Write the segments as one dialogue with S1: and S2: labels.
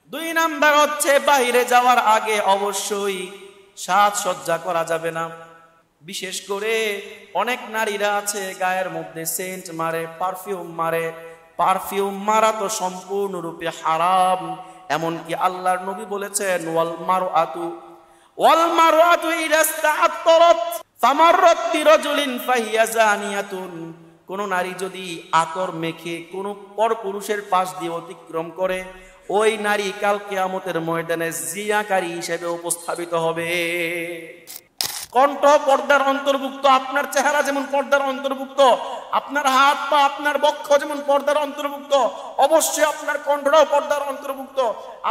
S1: দুই নাম্বার হচ্ছে বাইরে যাওয়ার আগে অবশ্যই সাজসজ্জা করা যাবে না। বিশেষ করে অনেক নারীরা আছে গায়ের মধ্যে সেন্ট মারে, পারফিউম মারে। পারফিউম মারা তো সম্পূর্ণরূপে হারাম। এমনকি আল্লাহর নবী বলেছেন ওয়াল মারআতু ইযা ইসতাআত্তারাত ফামাররাত বিরাজুলিন ফাহিয়া জানিয়াতুন। কোন নারী যদি আতর মেখে কোন পরপুরুষের পাশ দিয়ে অতিক্রম করে, ওই নারী কাল কিয়ামতের ময়দানে জিনাকারী হিসেবে উপস্থাপিত হবে। কণ্ঠ পর্দার অন্তর্ভুক্ত, আপনার চেহারা যেমন পর্দার অন্তর্ভুক্ত, আপনার হাত পা আপনার বক্ষ যেমন পর্দার অন্তর্ভুক্ত, অবশ্যই আপনার কণ্ঠটাও পর্দার অন্তর্ভুক্ত।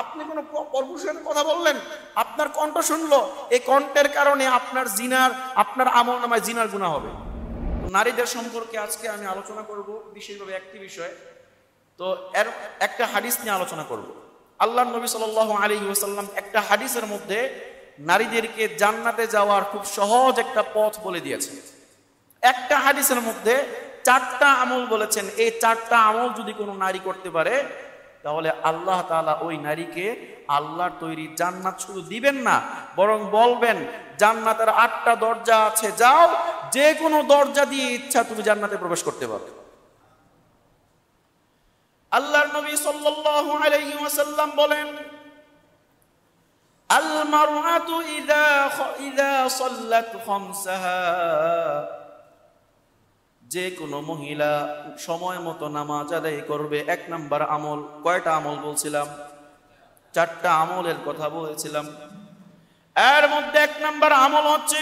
S1: আপনি কোনো পরপুরুষের কথা বললেন, আপনার কণ্ঠ শুনলো, এই কণ্ঠের কারণে আপনার আমল নামায় জিনার গুনাহ হবে। নারীদের সম্পর্কে আজকে আমি আলোচনা করব বিশেষভাবে একটি বিষয়। তো এর একটা হাদিস নিয়ে আলোচনা করব। আল্লাহর নবী সাল্লাল্লাহু আলাইহি ওয়াসাল্লাম একটা হাদিসের মধ্যে নারীদেরকে জান্নাতে যাওয়ার খুব সহজ একটা পথ বলে দিয়েছেন। একটা হাদিসের মধ্যে 4টা আমল বলেছেন। এই 4টা আমল যদি কোনো নারী করতে পারে, তাহলে আল্লাহ তাআলা ওই নারীকে আল্লাহর তৈরি জান্নাত শুধু দিবেন না, বরং বলবেন জান্নাতের 8টা দরজা আছে, যাও যে কোনো দরজা দিয়ে ইচ্ছা তুমি জান্নাতে প্রবেশ করতে পারবে। আল্লাহর নবী সাল্লাল্লাহু আলাইহি ওয়াসাল্লাম বলেন, আল মারআতু ইযা সাল্লাত খামসাহা, যে কোনো মহিলা সময় মতো নামাজ আদায় করবে। 1 নাম্বার আমল। কয়টা আমল বলছিলাম? 4টা আমলের কথা বলেছিলাম। এর মধ্যে 1 নাম্বার আমল হচ্ছে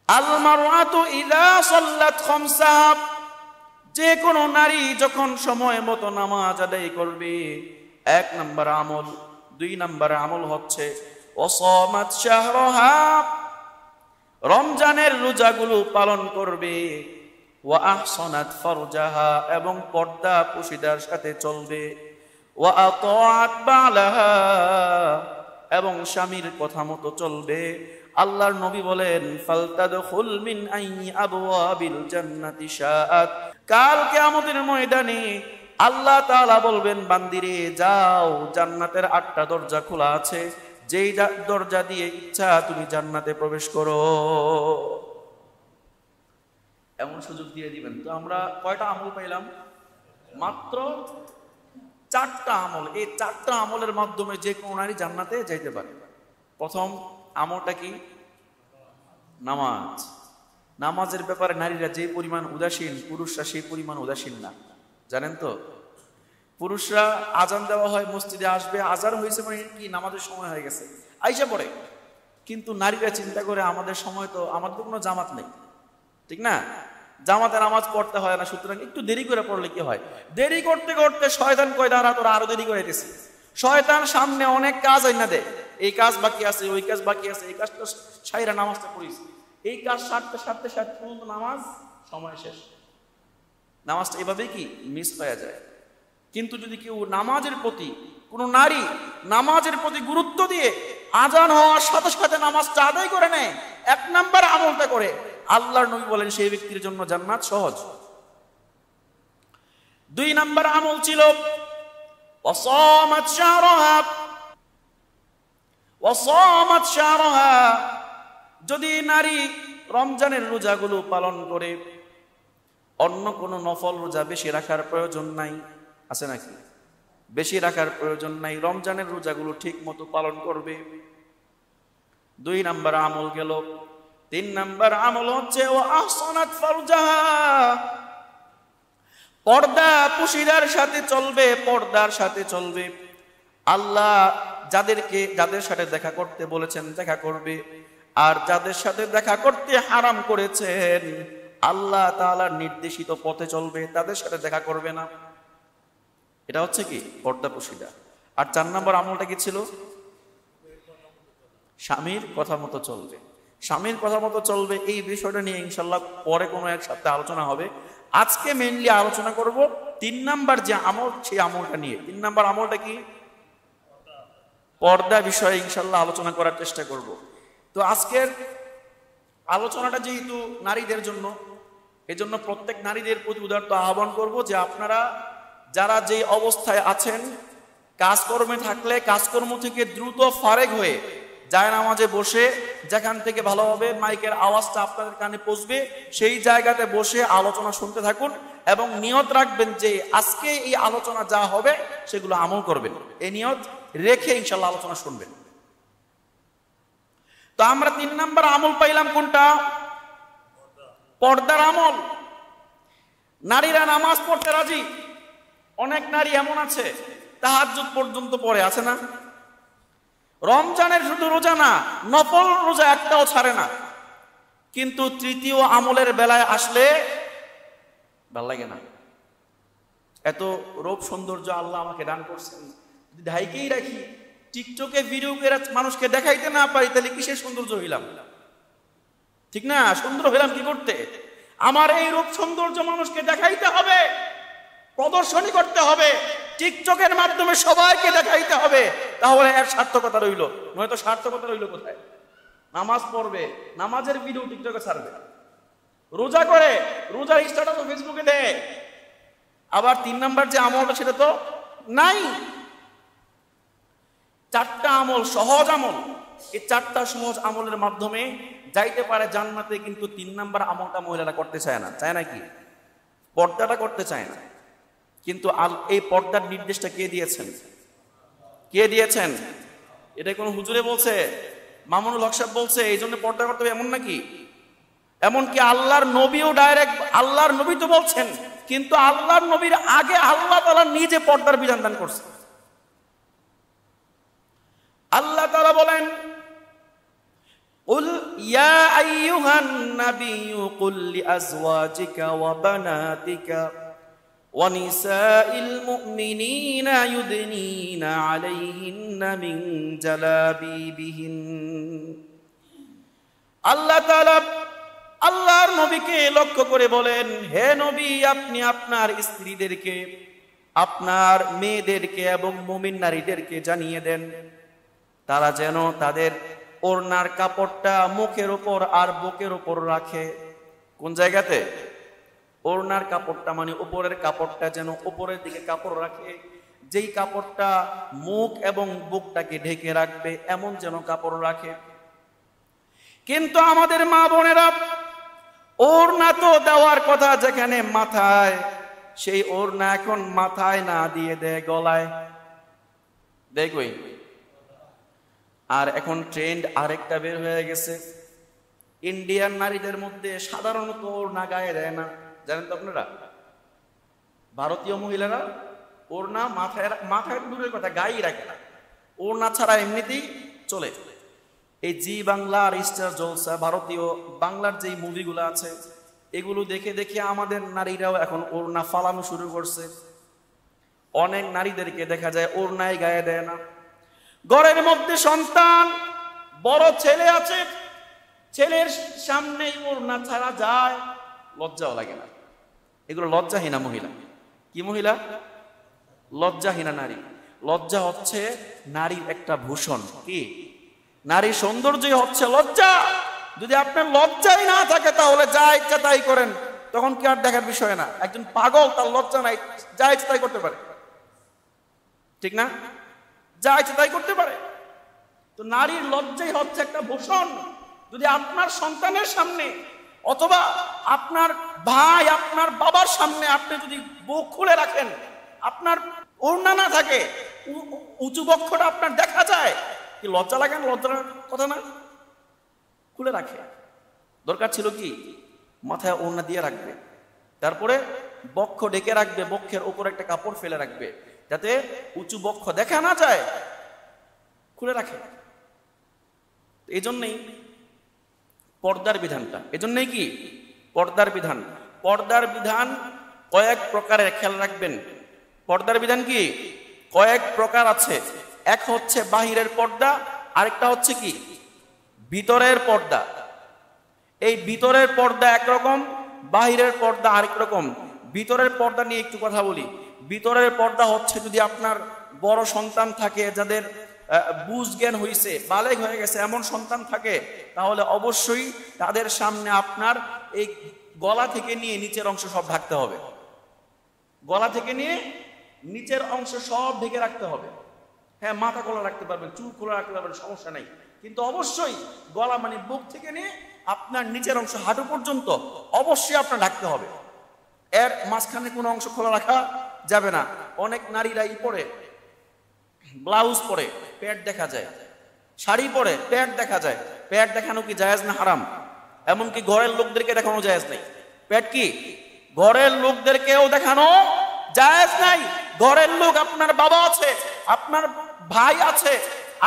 S1: আল মারআতু ইযা সাল্লাত খামসাহা, যে কোনো নারী যখন সময় মতো নামাজ আদায় করবে, 1 নাম্বার আমল। 2 নাম্বার আমল হচ্ছে ওয়াসামাত শাহরাহা, রমজানের রোজাগুলো পালন করবে। ওয়া আহসানাত ফারজাহা, এবং পর্দা পুশিদার সাথে চলবে। ওয়া আতাআত বালাহা, এবং স্বামীর কথা মতো চলবে। আল্লাহর নবী বলেন ফালতাদখুল মিন আইয়ি আবওয়াবিল জান্নাতি শাআত, কাল কিয়ামতের ময়দানে আল্লাহ তাআলা বলবেন বান্দিরে যাও, জান্নাতের 8টা দরজা খোলা আছে, যেই দরজা দিয়ে ইচ্ছা তুমি জান্নাতে প্রবেশ করো। এমন সুযোগ দিয়ে দিবেন। তো আমরা কয়টা আমল পাইলাম? মাত্র 4টা আমল। এই 4টা আমলের মাধ্যমে যে কোনো নারী জান্নাতে যাইতে পারে। প্রথম আমলটা কি? নামাজ। নামাজের ব্যাপারে নারীরা যে পরিমাণ উদাসীন, পুরুষরা সেই পরিমাণ উদাসীন না, জানেন তো? পুরুষরা আজান দেওয়া হয়, মসজিদে আসবে, আজান হয়েছে মানে কি নামাজের সময় হয়ে গেছে, আইসা পড়ে। কিন্তু নারীরা চিন্তা করে আমাদের সময় তো, আমাদের তো কোনো জামাত নেই, ঠিক না? জামাতে নামাজ পড়তে হয় না, সুতরাং একটু দেরি করে পড়লে কি হয়? দেরি করতে করতে শয়তান কয় দাঁড়া তোরা আরো দেরি করে দিয়েছে। শয়তান সামনে অনেক কাজ আইনা দেয়, এই কাজ বাকি আছে, ওই কাজ বাকি আছে, এই কাজটা সাইরা নামাজটা পড়িস, এই কাজ সারতে সারতে সারতে পর্যন্ত নামাজ সময় শেষ। নামাজটা এভাবেই কি মিস হয়ে যায়। কিন্তু যদি কেউ নামাজের প্রতি, কোনো নারী নামাজের প্রতি গুরুত্ব দিয়ে আজান হওয়ার সাথে সাথে নামাজটা আদায় করে নেয়, 1 নাম্বার আমলটা করে, আল্লাহর নবী বলেন সেই ব্যক্তির জন্য জান্নাত সহজ। 2 নাম্বার আমল ছিল ওয়াসামাত শাহরাহা। ওয়াসামাত শাহরাহা, যদি নারী রমজানের রোজাগুলো পালন করে, অন্য কোনো নফল রোজা বেশি রাখার প্রয়োজন নাই, আছে নাকি? বেশি রাখার প্রয়োজন নাই, রমজানের রোজাগুলো ঠিক মতো পালন করবে। 2 নাম্বার আমল গেল। 3 নাম্বার আমল হচ্ছে ওয়া আহসানাত ফারজাহা, পর্দা পুশিদার সাথে চলবে, পর্দার সাথে চলবে। আল্লাহ যাদের সাথে দেখা করতে বলেছেন দেখা করবে, আর যাদের সাথে দেখা করতে হারাম করেছেন আল্লাহ তাআলার নির্দেশিত পথে চলবে, তাদের সাথে দেখা করবে না। এটা হচ্ছে কি পর্দা পুশিদা। আর 4 নম্বর আমলটা কি ছিল? স্বামীর কথা মতো চলবে। স্বামীর কথা মতো চলবে, এই বিষয়টা নিয়ে ইনশাল্লাহ পরে কোনো এক সপ্তাহে আলোচনা হবে। আজকে মেইনলি আলোচনা করব 3 নাম্বার যে আমল, সেই আমলটা নিয়ে। 3 নাম্বার আমলটা কি? পর্দা বিষয়ে ইনশাল্লাহ আলোচনা করার চেষ্টা করব। তো আজকের আলোচনাটা যেহেতু নারীদের জন্য, এজন্য প্রত্যেক নারীদের প্রতি উদারত আহ্বান করব যে আপনারা যারা যে অবস্থায় আছেন, কাজকর্মে থাকলে কাজকর্ম থেকে দ্রুত ফারেক হয়ে জায়নামাজে বসে, যেখান থেকে ভালোভাবে মাইকের আওয়াজটা আপনাদের কানে পৌঁছবে সেই জায়গাতে বসে আলোচনা শুনতে থাকুন এবং নিয়ত রাখবেন যে আজকে এই আলোচনা যা হবে সেগুলো আমল করবেন। এই নিয়ত রেখে ইনশাআল্লাহ আলোচনা শুনবেন। তো আমরা 3 নাম্বার আমল পাইলাম কোনটা? পর্দার আমল। নারীরা নামাজ পড়তে রাজি। অনেক নারী এমন আছে তাহাজ্জুদ পর্যন্ত পড়ে, আছে না? রমজানের শুধু রোজা না, নফল রোজা একটাও ছাড়ে না। কিন্তু তৃতীয় আমলের বেলায় আসলে ভাল লাগে না। এত রূপ সৌন্দর্য আল্লাহ আমাকে দান করছেন, যদি ঢাইকেই রাখি, টিকটকে ভিডিও করে মানুষকে দেখাইতে না পারি, তাহলে কিসের সৌন্দর্য হইলাম? ঠিক না? সুন্দর হইলাম কি করতে? আমার এই রূপ সৌন্দর্য মানুষকে দেখাইতে হবে, প্রদর্শনী করতে হবে, টিকটকের মাধ্যমে সবাইকে দেখাইতে হবে, তাহলে এর সার্থকতা রইল। নয়তো সার্থকতা রইল কোথায়? নামাজ পড়বে, নামাজের ভিডিও টিকটকে ছাড়বে, রোজা করে রোজার স্ট্যাটাস ফেসবুকে দেয়, আবার 3 নাম্বার যে আমলটা সেটা তো নাই। 4টা আমল, সহজ আমল। এই 4টা সহজ আমলের মাধ্যমে যাইতে পারে জান্নাতে, কিন্তু 3 নাম্বার আমলটা মহিলারা করতে চায় না। চায় না কি? পর্দাটা করতে চায় না। কিন্তু এই পর্দার নির্দেশটা কে দিয়েছেন? কে দিয়েছেন? এটা কোন হুজুরে বলছে, মামুনুল হক সাহেব বলছে এই জন্য পর্দা করতে হবে এমন নাকি? এমনকি আল্লাহর নবীও ডাইরেক্ট, আল্লাহর নবী তো বলছেন, কিন্তু আল্লাহর নবীর আগে আল্লাহ তাআলা নিজে পর্দার বিধান দান করছেন। আল্লাহ তাআলা বলেন, কুল ইয়া আইয়ুহান নাবিয়্যু কুল লিআজওয়াজিকা ওয়া বানাতিকা ওয়া নিসাইল মুমিনিনা ইউদনিনা আলাইহিন্না মিন জালাবিবিহিন। আল্লাহ তাআলা আল্লাহর নবীকে লক্ষ্য করে বলেন, হে নবী, আপনি আপনার স্ত্রীদেরকে, আপনার মেয়েদেরকে এবং মুমিন নারীদেরকে জানিয়ে দেন তারা যেন তাদের ওড়নার কাপড়টা মুখের উপর আর বুকের উপর রাখে। কোন জায়গাতে? ওড়নার কাপড়টা মানে উপরের কাপড়টা যেন উপরের দিকে কাপড় রাখে, যেই কাপড়টা মুখ এবং বুকটাকে ঢেকে রাখবে এমন যেন কাপড় রাখে। কিন্তু আমাদের মা বোনেরা ওড়না তো দেওয়ার কথা যেখানে মাথায়, সেই ওড়না এখন মাথায় না দিয়ে দেয় গলায়। দেখই। আর এখন ট্রেন্ড আরেকটা বের হয়ে গেছে, ইন্ডিয়ান নারীদের মধ্যে সাধারণত ওড়না গায়ে দেয় না, জানেন তো আপনারা? ভারতীয় মহিলারা ওড়না মাথায় দূরের কথা গায়েই রাখে না, ওড়না ছাড়া এমনিতেই চলে। এই জি বাংলা আর স্টার জলসা, ভারতীয় বাংলার যেই মুভিগুলো আছে এগুলো দেখে দেখে আমাদের নারীরাও এখন ওড়না ফালানো শুরু করছে। অনেক নারীদেরকে দেখা যায় ওড়নায় গায়ে দেয় না। ঘরের মধ্যে সন্তান, বড় ছেলে আছে, ছেলের সামনে ওড়না ছাড়া যায়, লজ্জাও লাগে না। এগুলো লজ্জাহীনা মহিলা। কি মহিলা? লজ্জাহীনা নারী। লজ্জা হচ্ছে নারীর একটা ভূষণ। কি? নারী সৌন্দর্যই হচ্ছে লজ্জা। যদি আপনার লজ্জাই না থাকে তাহলে যা ইচ্ছা তাই করেন, তখন কি আর দেখার বিষয় না? একজন পাগল, তার লজ্জা নাই, যা ইচ্ছা তাই করতে পারে, ঠিক না? যা ইচ্ছা তাই করতে পারে। তো নারীর লজ্জাই হচ্ছে একটা ভূষণ। যদি আপনার সন্তানের সামনে অথবা আপনার ভাই, আপনার বাবার সামনে আপনি যদি বুক খুলে রাখেন, আপনার ওড়না না থাকে, উঁচু বক্ষটা আপনার দেখা যায়, কি লজ্জা লাগে না? লজ্জার কথা না? খুলে রাখে। দরকার ছিল কি মাথায় ওড়না দিয়ে রাখবে, তারপরে বক্ষ ঢেকে রাখবে, বক্ষের উপর একটা কাপড় ফেলে রাখবে যাতে উঁচু বক্ষ দেখা না যায়, খুলে রাখে। এই জন্যই পর্দার বিধানটা, এজন্যই কি পর্দার বিধান। পর্দার বিধান কয়েক প্রকারের, খেয়াল রাখবেন। পর্দার বিধান কি কয়েক প্রকার আছে। এক হচ্ছে বাহিরের পর্দা, আরেকটা হচ্ছে কি ভিতরের পর্দা। এই ভিতরের পর্দা একরকম, বাহিরের পর্দা আরেক রকম। ভিতরের পর্দা নিয়ে একটু কথা বলি। ভিতরের পর্দা হচ্ছে যদি আপনার বড় সন্তান থাকে, যাদের বুঝ জ্ঞান হয়েছে, বালেগ হয়ে গেছে, এমন সন্তান থাকে, তাহলে অবশ্যই তাদের সামনে আপনার এই গলা থেকে নিয়ে নিচের অংশ সব ঢাকতে হবে। গলা থেকে নিয়ে নিচের অংশ সব ঢেকে রাখতে হবে। হ্যাঁ, মাথা খোলা রাখতে পারবেন, চুল খোলা রাখতে পারবেন, সমস্যা নাই। কিন্তু অবশ্যই গলা মানে বুক থেকে নিয়ে আপনার নিচের অংশ হাঁটু পর্যন্ত অবশ্যই আপনার ঢাকতে হবে। এর মাঝখানে কোনো অংশ খোলা রাখা যাবে না। অনেক নারীরা পরে ব্লাউজ পরে পেট দেখা যায়, শাড়ি পরে পেট দেখা যায়। পেট দেখানো কি জায়েজ না হারাম? এমনকি ঘরের লোকদেরকে দেখানো জায়েজ নাই। পেট কি ঘরের লোকদেরকেও দেখানো জায়েজ নাই। ঘরের লোক আপনার বাবা আছে, আপনার ভাই আছে,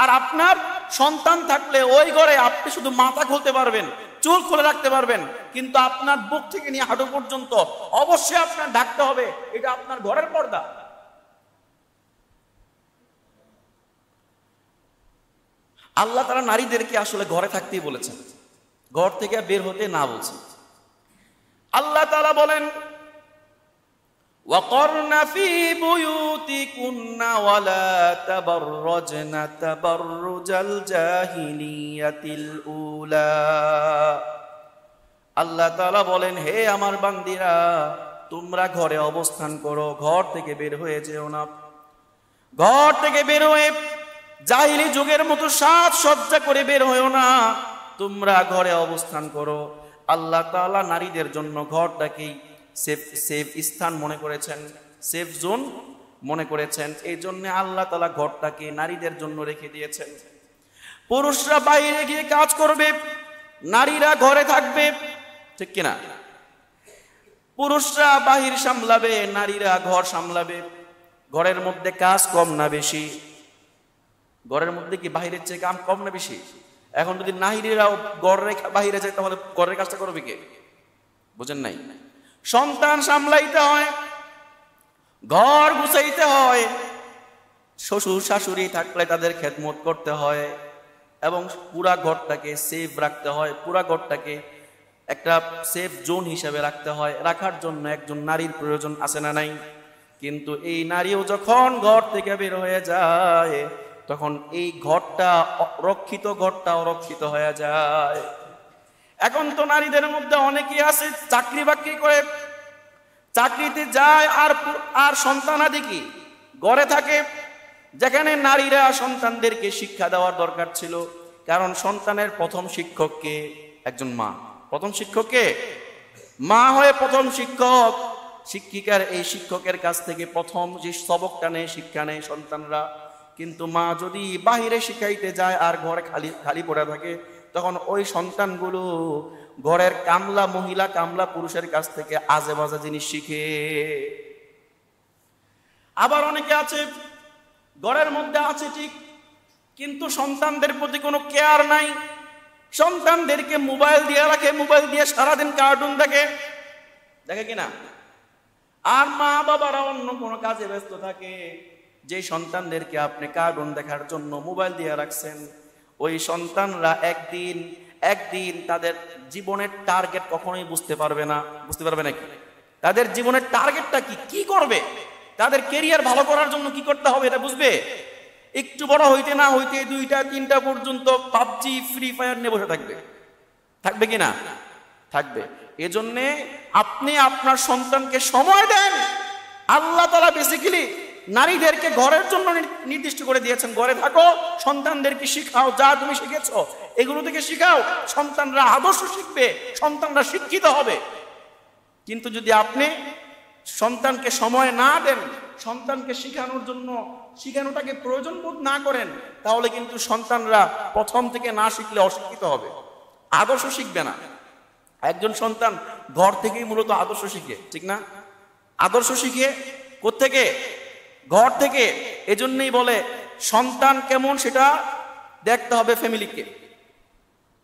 S1: আর আপনার সন্তান থাকলে ওই ঘরে আপনি শুধু মাথা খুলতে পারবেন, চুল খুলে রাখতে পারবেন, কিন্তু আপনার বুক থেকে নিয়ে হাঁটু পর্যন্ত অবশ্যই আপনার ঢাকতে হবে। এটা আপনার ঘরের পর্দা। আল্লাহ তাআলা নারীদেরকে আসলে ঘরে থাকতেই বলেছেন, ঘর থেকে বের হতে না বলছেন। আল্লাহ তাআলা বলেন, وَقَرْنَ فِي بُيُوتِكُنَّ وَلَا تَبَرَّجْنَ تَبَرُّجَ الْجَاهِلِيَّةِ الْأُولَى। আল্লাহ তাআলা বলেন, হে আমার বান্দীরা, তোমরা ঘরে অবস্থান করো, ঘর থেকে বের হয়ে যেও না। ঘর থেকে বের হয়ে জাহিলি যুগের মতো সাজসজ্জা করে বের হয়েও না, তোমরা ঘরে অবস্থান করো। আল্লাহ তাআলা নারীদের জন্য ঘরটাকেই সেফ স্থান মনে করেছেন, সেফ জোন মনে করেছেন। এই জন্য আল্লাহ তাআলা ঘরটাকে নারীদের জন্য রেখে দিয়েছেন। পুরুষরা বাইরে গিয়ে কাজ করবে, নারীরা ঘরে থাকবে, ঠিক কিনা? পুরুষরা বাহির সামলাবে, নারীরা ঘর সামলাবে। ঘরের মধ্যে কাজ কম না বেশি? ঘরের মধ্যে কি বাহিরের চেয়ে কাম কম না বেশি? এখন যদি নারীরাও ঘরে বাহিরে যায়, তাহলে ঘরের কাজটা করবে কে? বুঝেন নাই? সন্তান সামলাইতে হয়, ঘর গুছাইতে হয়, শ্বশুর শাশুড়ি থাকলে তাদের খেদমত করতে হয়, এবং পুরা ঘরটাকে সেফ রাখতে হয়, পুরা ঘরটাকে একটা সেফ জোন হিসেবে রাখতে হয়। রাখার জন্য একজন নারীর প্রয়োজন আছে না নাই? কিন্তু এই নারীও যখন ঘর থেকে বের হয়ে যায়, তখন এই ঘরটা রক্ষিত, ঘরটা অরক্ষিত হয়ে যায়। এখন তো নারীদের মধ্যে অনেকেই আছে চাকরি বাকরি করে, চাকরিতে যায়, আর সন্তানাদি কি ঘরে থাকে, যেখানে নারীরা সন্তানদেরকে শিক্ষা দেওয়ার দরকার ছিল। কারণ সন্তানের প্রথম শিক্ষককে একজন মা। প্রথম শিক্ষককে মা হয়ে প্রথম শিক্ষক, শিক্ষিকার এই শিক্ষকের কাছ থেকে প্রথম যে সবকটা নেয়, শিক্ষা নেয় সন্তানরা। কিন্তু মা যদি বাহিরে শিখাইতে যায় আর ঘরে খালি পড়ে থাকে, তখন ওই সন্তানগুলো ঘরের কামলা মহিলা, কামলা পুরুষের কাছ থেকে আজে বাজে জিনিস শিখে। আবার অনেকে আছে ঘরের মধ্যে আছে ঠিক, কিন্তু সন্তানদের প্রতি কোনো কেয়ার নাই। সন্তানদেরকে মোবাইল দিয়ে রাখে, মোবাইল দিয়ে সারাদিন কার্টুন দেখে কিনা, আর মা বাবারা অন্য কোনো কাজে ব্যস্ত থাকে। যে সন্তানদেরকে আপনি কার্টুন দেখার জন্য মোবাইল দিয়ে রাখছেন, ওই সন্তানরা একদিন তাদের জীবনের টার্গেট কখনোই বুঝতে পারবে না। বুঝতে পারবে নাকি? তাদের জীবনের টার্গেটটা কি করবে, তাদের কেরিয়ার ভালো করার জন্য কি করতে হবে এটা বুঝবে। একটু বড় হইতে না হইতে 2টা 3টা পর্যন্ত পাবজি, ফ্রি ফায়ার নিয়ে বসে থাকবে কিনা? থাকবে। এজন্যে আপনি আপনার সন্তানকে সময় দেন। আল্লাহ তাআলা বেসিক্যালি নারীদেরকে ঘরের জন্য নির্দিষ্ট করে দিয়েছেন, ঘরে থাকো, সন্তানদেরকে শিখাও, যা তুমি শিখেছো এগুলো থেকে শিখাও। সন্তানরা আদর্শ শিখবে, সন্তানরা শিক্ষিত হবে। কিন্তু যদি আপনি সন্তানকে সময় না দেন, সন্তানকে শিখানোটাকে প্রয়োজন বোধ না করেন, তাহলে কিন্তু সন্তানরা প্রথম থেকে না শিখলে অশিক্ষিত হবে, আদর্শ শিখবে না। একজন সন্তান ঘর থেকেই মূলত আদর্শ শিখে, ঠিক না? আদর্শ শিখে কোত্থেকে? ঘর থেকে। এজন্যই বলে সন্তান কেমন সেটা দেখতে হবে ফ্যামিলিকে,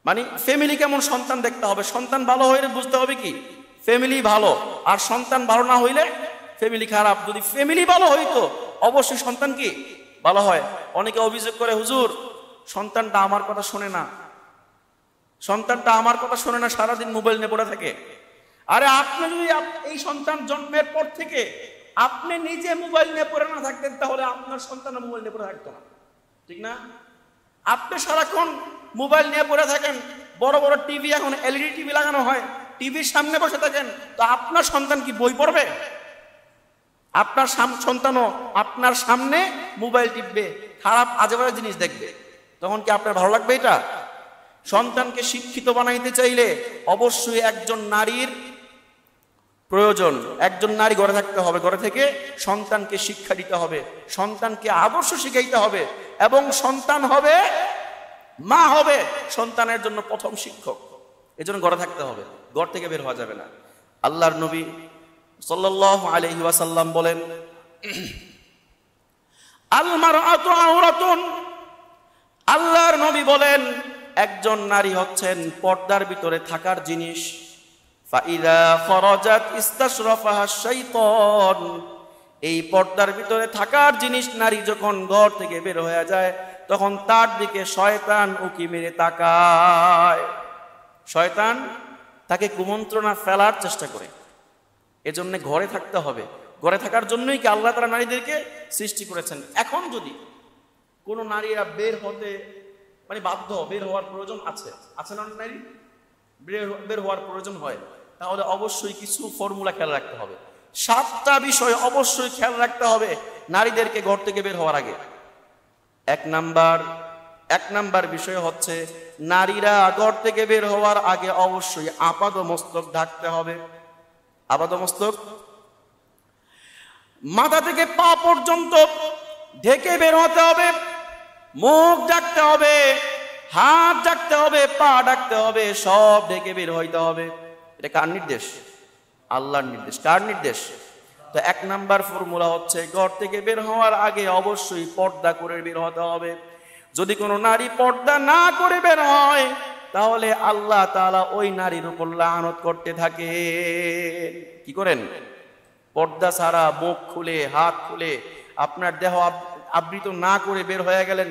S1: মানে ফ্যামিলি কেমন সন্তান দেখতে হবে। সন্তান ভালো হইলে বুঝতে হবে কি ফ্যামিলি ভালো, আর সন্তান ভালো না হইলে ফ্যামিলি খারাপ। যদি ফ্যামিলি ভালো হইতো অবশ্যই সন্তান কি ভালো হয়। অনেকে অভিযোগ করে, হুজুর সন্তানটা আমার কথা শোনে না, সন্তানটা আমার কথা শোনে না, সারাদিন মোবাইল নিয়ে পড়ে থাকে। আরে আপনি যদি এই সন্তান জন্মের পর থেকে আপনি নিজে মোবাইল নিয়ে পড়ে না থাকতেন, তাহলে আপনার সন্তান মোবাইল নিয়ে পড়ে থাকতো না, ঠিক না? আপনি সারাক্ষণ মোবাইল নিয়ে পড়ে থাকেন, বড় বড় টিভি, এখন এলইডি টিভি লাগানো হয়, টিভির সামনে বসে থাকেন, তো আপনার সন্তান কি বই পড়বে? আপনার সন্তানও আপনার সামনে মোবাইল টিপবে, খারাপ আজেবাজে জিনিস দেখবে, তখন কি আপনার ভালো লাগবে? এটা সন্তানকে শিক্ষিত বানাইতে চাইলে অবশ্যই একজন নারীর প্রয়োজন। একজন নারী ঘরে থাকতে হবে, ঘরে থেকে সন্তানকে শিক্ষা দিতে হবে, সন্তানকে আদর্শ শিখাইতে হবে, এবং সন্তান হবে, মা হবে সন্তানের জন্য প্রথম শিক্ষক। এজন্য ঘরে থাকতে হবে, ঘর থেকে বের হওয়া যাবে না। আল্লাহর নবী সাল্লাল্লাহু আলাইহি ওয়াসাল্লাম বলেন, আল মারআতু আওরাতুন, আল্লাহর নবী বলেন একজন নারী হচ্ছেন পর্দার ভিতরে থাকার জিনিস। ফাইদা খরাজাত ইস্তাশরাফাহা শাইতান, এই পর্দার ভিতরে থাকার জিনিস নারী যখন ঘর থেকে বের হয়ে যায় তখন তার দিকে শয়তান উকি মেরে তাকায়, শয়তান তাকে কুমন্ত্রণা ফেলার চেষ্টা করে। এজন্য ঘরে থাকতে হবে, ঘরে থাকার জন্যই কি আল্লাহ তাআলা নারীদেরকে সৃষ্টি করেছেন। এখন যদি কোনো নারীরা বের হতে বাধ্য, বের হওয়ার প্রয়োজন আছে না, নারী বের হওয়ার প্রয়োজন হয়, তাহলে অবশ্যই কিছু ফর্মুলা খেয়াল রাখতে হবে। 7টা বিষয় অবশ্যই খেয়াল রাখতে হবে নারীদেরকে ঘর থেকে বের হওয়ার আগে। এক নাম্বার বিষয় হচ্ছে নারীরা ঘর থেকে বের হওয়ার আগে অবশ্যই আপাদমস্তক ঢাকতে হবে। আপাদমস্তক মাথা থেকে পা পর্যন্ত ঢেকে বের হতে হবে, মুখ ঢাকতে হবে, হাত ঢাকতে হবে, পা ঢাকতে হবে, সব ঢেকে বের হইতে হবে। এটা কার নির্দেশ? আল্লাহর নির্দেশ। কার নির্দেশ? তো 1 নাম্বার ফর্মুলা হচ্ছে ঘর থেকে বের হওয়ার আগে অবশ্যই পর্দা করে বের হতে হবে। যদি কোনো নারী পর্দা না করে বের হয় তাহলে আল্লাহ তাআলা ওই নারীর উপর লানত করতে থাকে। কি করেন? পর্দা ছাড়া মুখ খুলে হাত খুলে আপনার দেহ আবৃত না করে বের হয়ে গেলেন,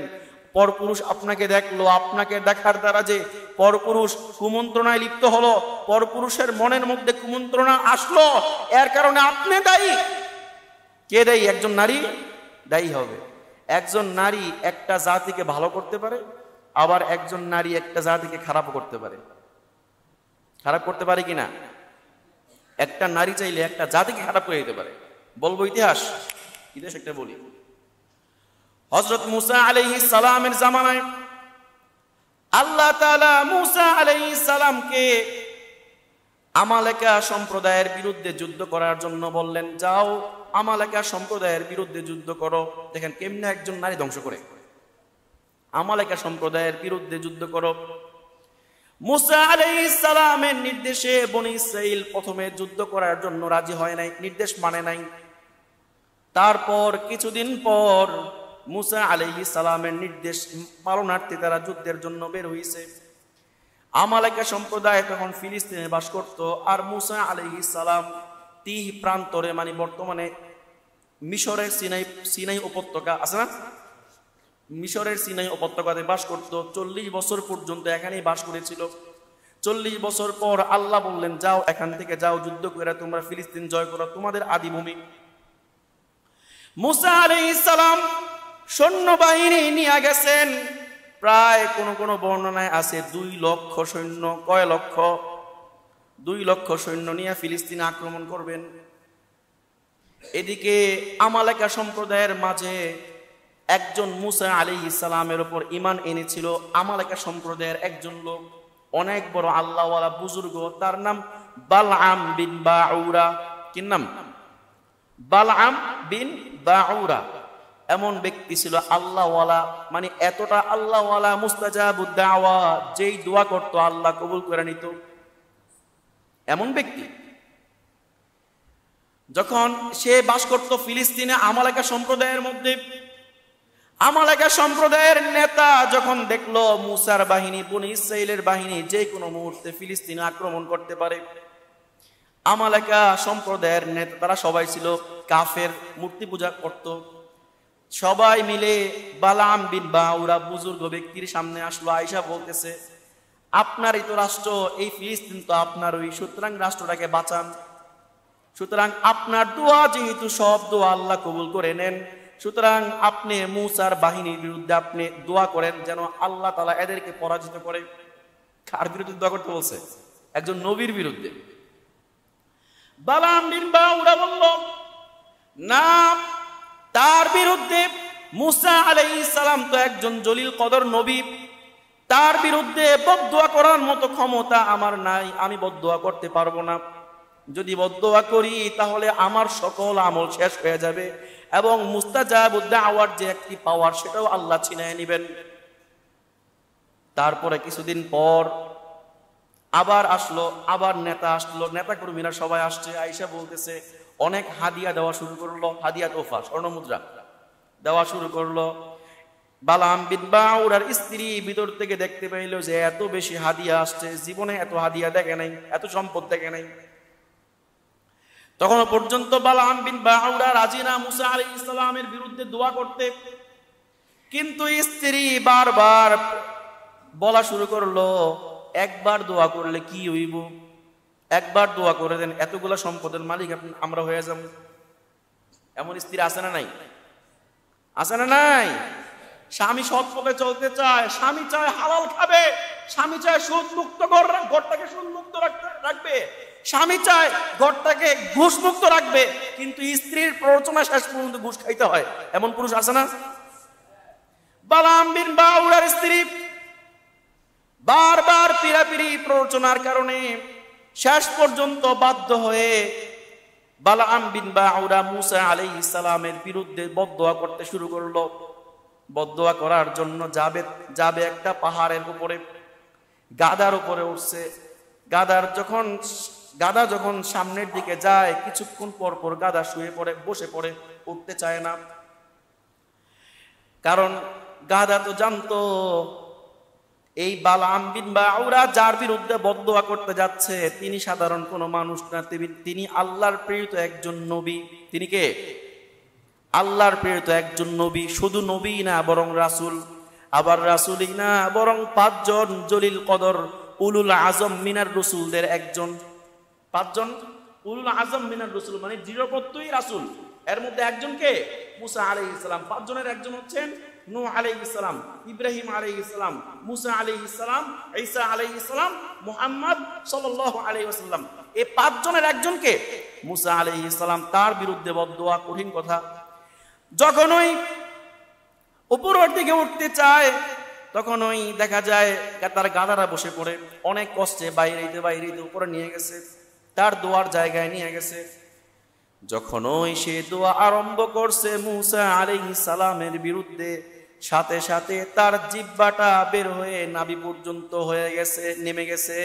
S1: পরপুরুষ আপনাকে দেখলো, আপনাকে দেখার দ্বারা যে পরপুরুষ কুমন্ত্রণায় লিপ্ত হলো, পরপুরুষের মনের মধ্যে কুমন্ত্রণা আসলো, এর কারণে আপনি দায়ী। কে দায়ী? একজন নারী দায়ী হবে। একজন নারী একটা জাতিকে ভালো করতে পারে, আবার একজন নারী একটা জাতিকে খারাপ করতে পারে। খারাপ করতে পারে কিনা? একটা নারী চাইলে একটা জাতিকে খারাপ করে দিতে পারে। বলবো ইতিহাস একটা বলি। হযরত মুসা আলাইহিস সালামের জামানায় আল্লাহ তাআলা মুসা আলাইহিস সালামকে আমালেকা সম্প্রদায়ের বিরুদ্ধে যুদ্ধ করার জন্য বললেন, যাও আমালেকা সম্প্রদায়ের বিরুদ্ধে যুদ্ধ করো। দেখেন কেমনে একজন নারী ধ্বংস করে। আমালেকা সম্প্রদায়ের বিরুদ্ধে যুদ্ধ করো। মুসা আলাইহিস সালামের নির্দেশে বনী ইসরাইল প্রথমে যুদ্ধ করার জন্য রাজি হয় নাই, নির্দেশ মানে নাই। তারপর কিছুদিন পর মুসা আলাইহিস সালামের নির্দেশ পালনার্থে তারা যুদ্ধের জন্য বের হইছে। আমালেকা সম্প্রদায় তখন ফিলিস্তিনে বাস করত, আর মুসা আলাইহিস সালাম তিহ প্রান্তরে বর্তমানে মিশরের সিনাই উপত্যকা আছে না, মিশরের সিনাই উপত্যকাতে বাস করত। 40 বছর পর্যন্ত এখানেই বাস করেছিল। 40 বছর পর আল্লাহ বললেন, যাও এখান থেকে যাও, যুদ্ধ করে তোমরা ফিলিস্তিন জয় করো, তোমাদের আদিভূমি। মুসা আলাইহিস সালাম সৈন্যবাহিনী নিয়ে গেছেন, প্রায় কোন বর্ণনায় আছে 2 লক্ষ সৈন্য। কয় লক্ষ? 2 লক্ষ সৈন্য নিয়ে ফিলিস্তিনে আক্রমণ করবেন। এদিকে আমালেকা সম্প্রদায়ের মাঝে একজন মুসা আলাইহিস সালামের উপর ঈমান এনেছিল আমালেকা সম্প্রদায়ের একজন লোক, অনেক বড় আল্লাহওয়ালা বুজুর্গ, তার নাম বালআম বিন বাউরা। কি নাম? বালআম বিন বাউরা। এমন ব্যক্তি ছিল আল্লাহওয়ালা, এতটা আল্লাহওয়ালা, মুস্তাজাবুদ দাওয়া, যেই দোয়া করত আল্লাহ কবুল করে নিত, এমন ব্যক্তি। যখন সে বাস করত ফিলিস্তিনে আমালেকা সম্প্রদায়ের মধ্যে, আমালেকা সম্প্রদায়ের নেতা যখন দেখলো মুসার বাহিনী, বনী ইসরাইলের বাহিনী যে কোনো মুহূর্তে ফিলিস্তিনে আক্রমণ করতে পারে, আমালেকা সম্প্রদায়ের নেতা তারা সবাই ছিল কাফের, মূর্তি পূজা করত। সবাই মিলে বালাম বিন বাউরা বুজুর্গ ব্যক্তির সামনে আসলো, আয়েশা বলতেছে, আপনারই তো রাষ্ট্র, এই ফিলিস্তিন তো আপনারই, সুতরাং রাষ্ট্রটাকে বাঁচান। সুতরাং আপনার দোয়া যেহেতু সব দোয়া আল্লাহ কবুল করে নেন, সুতরাং আপনি মুসার বাহিনীর বিরুদ্ধে আপনি দোয়া করেন যেন আল্লাহ তাআলা এদেরকে পরাজিত করে। কার বিরুদ্ধে দোয়া করতে বলছে? একজন নবীর বিরুদ্ধে। বালাম বিন বাউরা বলল, না, তার বিরুদ্ধে মুসা আলাইহিস সালাম তো একজন জলিল কদর নবী, তার বিরুদ্ধে বদদুয়া করার মতো ক্ষমতা আমার নাই, আমি বদদুয়া করতে পারবো না। যদি বদদুয়া করি তাহলে আমার সকল আমল শেষ হয়ে যাবে এবং মুস্তাজাবুদ দাওয়ার যে একটি পাওয়ার সেটাও আল্লাহ ছিনিয়ে নেবেন। তারপরে কিছুদিন পর আবার আসলো, আবার নেতা আসলো, নেতা কর্মীরা সবাই আসছে, আয়েশা বলতেছে অনেক হাদিয়া দেওয়া শুরু করলো, হাদিয়া তোফা স্বর্ণমুদ্রা দেওয়া শুরু করলো। বালাম বিন বাউরার স্ত্রী ভিতর থেকে দেখতে পাইল যে এত বেশি হাদিয়া আসছে, জীবনে এত হাদিয়া দেখে নাই, এত সম্পদ দেখে নাই। তখন পর্যন্ত বালাম বিন বাউরা রাজি না মুসা আলাইহিস সালামের বিরুদ্ধে দোয়া করতে, কিন্তু স্ত্রী বারবার বলা শুরু করলো একবার দোয়া করলে কি হইব, একবার দোয়া করে দেন, এতগুলা সম্পদের মালিক আমরা হয়ে যাব। এমন স্ত্রী আছে না নাই? আছে না নাই? স্বামী সৎ পথে চলতে চায়, স্বামী চায় হালাল খাবে, স্বামী চায় সুদ মুক্ত ঘরটাকে সুদ মুক্ত রাখবে, স্বামী চায় ঘরটাকে ঘুষ মুক্ত রাখবে, কিন্তু স্ত্রীর প্ররোচনা শেষ পর্যন্ত ঘুষ খাইতে হয়। এমন পুরুষ আছে না? বালাম বিন বাউরার স্ত্রী বারবার পিরাপিরি প্ররোচনার কারণে শেষ পর্যন্ত বাধ্য হয়ে বালাম বিন বাউরা মুসা আলাইহিস সালামের বিরুদ্ধে বদদুয়া করতে শুরু করলো। বদদুয়া করার জন্য যাবে একটা পাহাড়ের উপরে, গাদার উপরে উঠছে। গাদা যখন সামনের দিকে যায় কিছুক্ষণ পর পর গাদা শুয়ে পড়ে, বসে পড়ে, উঠতে চায় না। কারণ গাদা তো জানতো এই বালাম বিন বাউরা যার বিরুদ্ধে বদদুয়া করতে যাচ্ছে তিনি সাধারণ কোনো মানুষ না, তিনি আল্লাহর প্রেরিত একজন নবী। তিনি কে? আল্লাহর প্রেরিত একজন নবী। শুধু নবী না বরং রাসূল, আবার রাসূলই না বরং 5 জন জলিল কদর উলুল আজম মিনার রাসূলদের একজন। 5 জন উলুল আজম মিনার রাসূল মানে দৃঢ়প্রত্যয়ী রাসূল। এর মধ্যে একজন কে? মুসা আলাইহিস সালাম। 5 জনের একজন হচ্ছেন নূহ আলাইহিস সালাম, ইব্রাহিম আলাইহিস সালাম, মুসা আলাইহিস সালাম, ঈসা আলাইহিস সালাম, মুহাম্মদ সাল্লাল্লাহু আলাইহি ওয়াসাল্লাম। এই 5 জনের একজনকে মুসা আলাইহিস সালাম তার বিরুদ্ধে বদদুয়া, কঠিন কথা। যখন ওই উপরের দিকে উঠতে চায় তখন ওই দেখা যায় তার গাধারা বসে পড়ে, অনেক কষ্টে বাইরে উপরে নিয়ে গেছে, তার দোয়ার জায়গায় নিয়ে গেছে। যখন ওই সে দোয়া আরম্ভ করছে মুসা আলাইহিস সালামের বিরুদ্ধে, সাথে সাথে তার জিহ্বাটা বের হয়ে নাভি পর্যন্ত হয়ে গেছে, নেমে গেছে,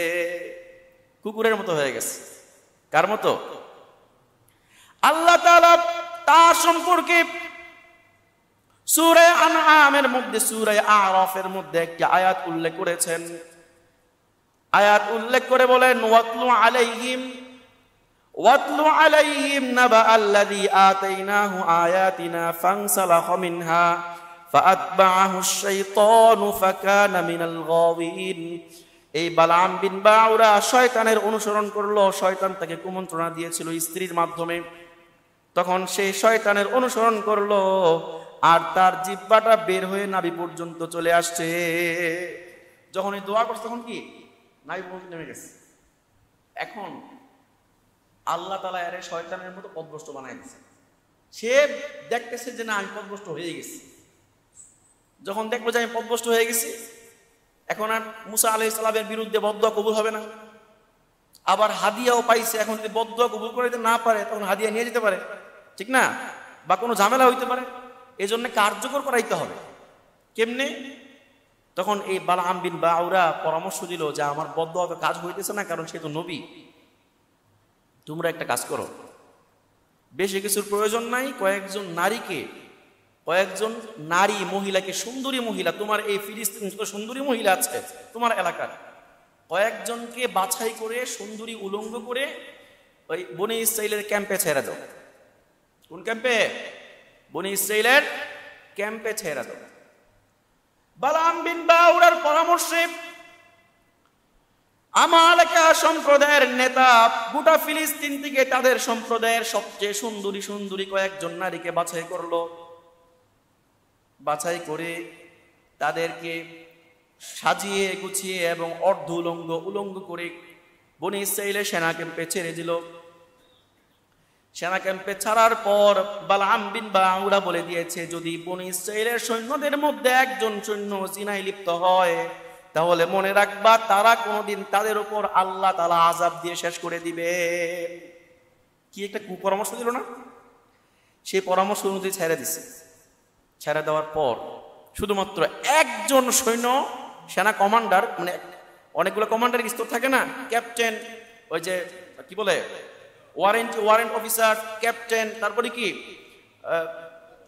S1: কুকুরের মতো হয়ে গেছে। কার মতো? আল্লাহ তাআলা তার সম্পর্কে সূরা আনআমের মধ্যে, সূরা আরাফের মধ্যে একটি আয়াত উল্লেখ করেছেন। আয়াত উল্লেখ করে বলেন ওয়াতলু আলাইহিম নাবা আল্লাযী আতাইনাহু আয়াতিনা ফানসালাখা মিনহা ফাআতবাআহুশ শাইতানু ফাকানা মিনাল গাওয়িন। এই বালাম বিন বাউরা শয়তানের অনুসরণ করলো, শয়তান তাকে কুমন্ত্রণা দিয়েছিল স্ত্রীর মাধ্যমে, তখন সে শয়তানের অনুসরণ করলো আর তার জিহ্বাটা বের হয়ে নাভি পর্যন্ত চলে আসছে। যখন এই দোয়া করছে তখন কি নাভি পর্যন্ত নেমে গেছে। এখন আল্লাহ তাআলা এর শয়তানের মতো পথভ্রষ্ট বানাই দিয়েছে। সে দেখতেছে যে না আমি পথভ্রষ্ট হয়ে গেছি। যখন দেখবো যে আমি পথভ্রষ্ট হয়ে গেছি, এখন আর মুসা আলাইহিস সালামের বিরুদ্ধে বদদুয়া কবুল হবে না। আবার হাদিয়াও পাইছে, এখন যদি বদদুয়া কবুল করে দিতে না পারে তখন হাদিয়া নিয়ে যেতে পারে, ঠিক না? বা কোনো ঝামেলা হইতে পারে। এই জন্য কার্যকর করাইতে হবে। কেমনে? তখন এই বালাম বিন বাউরা পরামর্শ দিল যে আমার বদদুয়া তো কাজ হইতেছে না, কারণ সে তো নবী। তোমরা একটা কাজ করো, বেশি কিছুর প্রয়োজন নাই, কয়েকজন নারী মহিলাকে, সুন্দরী মহিলা, তোমার এই ফিলিস্তিন যত সুন্দরী মহিলা আছে তোমার এলাকার, কয়েকজনকে বাছাই করে সুন্দরী উলঙ্গ করে ওই বনি ইসরাইলের ক্যাম্পে ছেড়ে দাও। কোন ক্যাম্পে? বনি ইসরাইলের ক্যাম্পে ছেড়ে দাও। বালাম বিন বাউরার পরামর্শে আমালেকা সম্প্রদায়ের নেতা গোটা ফিলিস্তিন থেকে তাদের সম্প্রদায়ের সবচেয়ে সুন্দরী কয়েকজন নারীকে বাছাই করলো। বাছাই করে তাদেরকে সাজিয়ে গুছিয়ে এবং অর্ধ উলঙ্গ করে বনি ইসরাইলের সেনা ক্যাম্পে ছেড়ে দিল। সেনা ক্যাম্পে ছাড়ার পর বালআম বিন বাউরা বলে দিয়েছে, যদি বনী ইসরাইলের সৈন্যদের মধ্যে একজন সৈন্য জিনায় লিপ্ত হয় তাহলে মনে রাখবা তারা কোনোদিন তাদের উপর আল্লাহ তাআলা আযাব দিয়ে শেষ করে দিবে। কি একটা কুপরামর্শ দিল না? সেই পরামর্শ অনুযায়ী ছেড়ে দিছে। ছেড়ে দেওয়ার পর শুধুমাত্র একজন সৈন্য সেনা কমান্ডার, মানে অনেকগুলো কমান্ডারের স্তর থাকে না, ক্যাপ্টেন, ওই যে কি বলে ওয়ারেন্ট অফিসার, ক্যাপ্টেন, তারপরে কি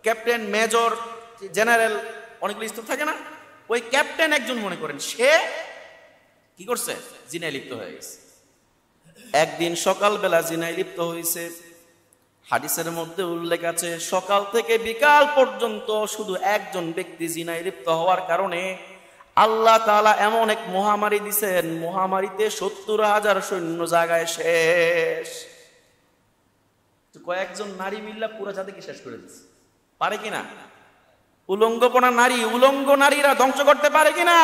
S1: ক্যাপ্টেন, মেজর, জেনারেল, অনেকগুলো স্তর থাকে না। ওই ক্যাপ্টেন একজন মনে করেন সে কি করছে, জিনায় লিপ্ত হয়ে গেছে। একদিন সকালবেলা জিনায় লিপ্ত হয়েছে। হাদিসের মধ্যে উল্লেখ আছে সকাল থেকে বিকাল পর্যন্ত শুধু একজন ব্যক্তি জিনায় লিপ্ত হওয়ার কারণে আল্লাহ তাআলা এমন এক মহামারী দিছেন, মহামারীতে ৭০,০০০ সৈন্য জায়গায় শেষ। কয়েকজন নারী মিল্লা পুরো জাতিকে শেষ করে দিচ্ছে, পারে কিনা? উলঙ্গপনা নারী, উলঙ্গ নারীরা ধ্বংস করতে পারে কিনা?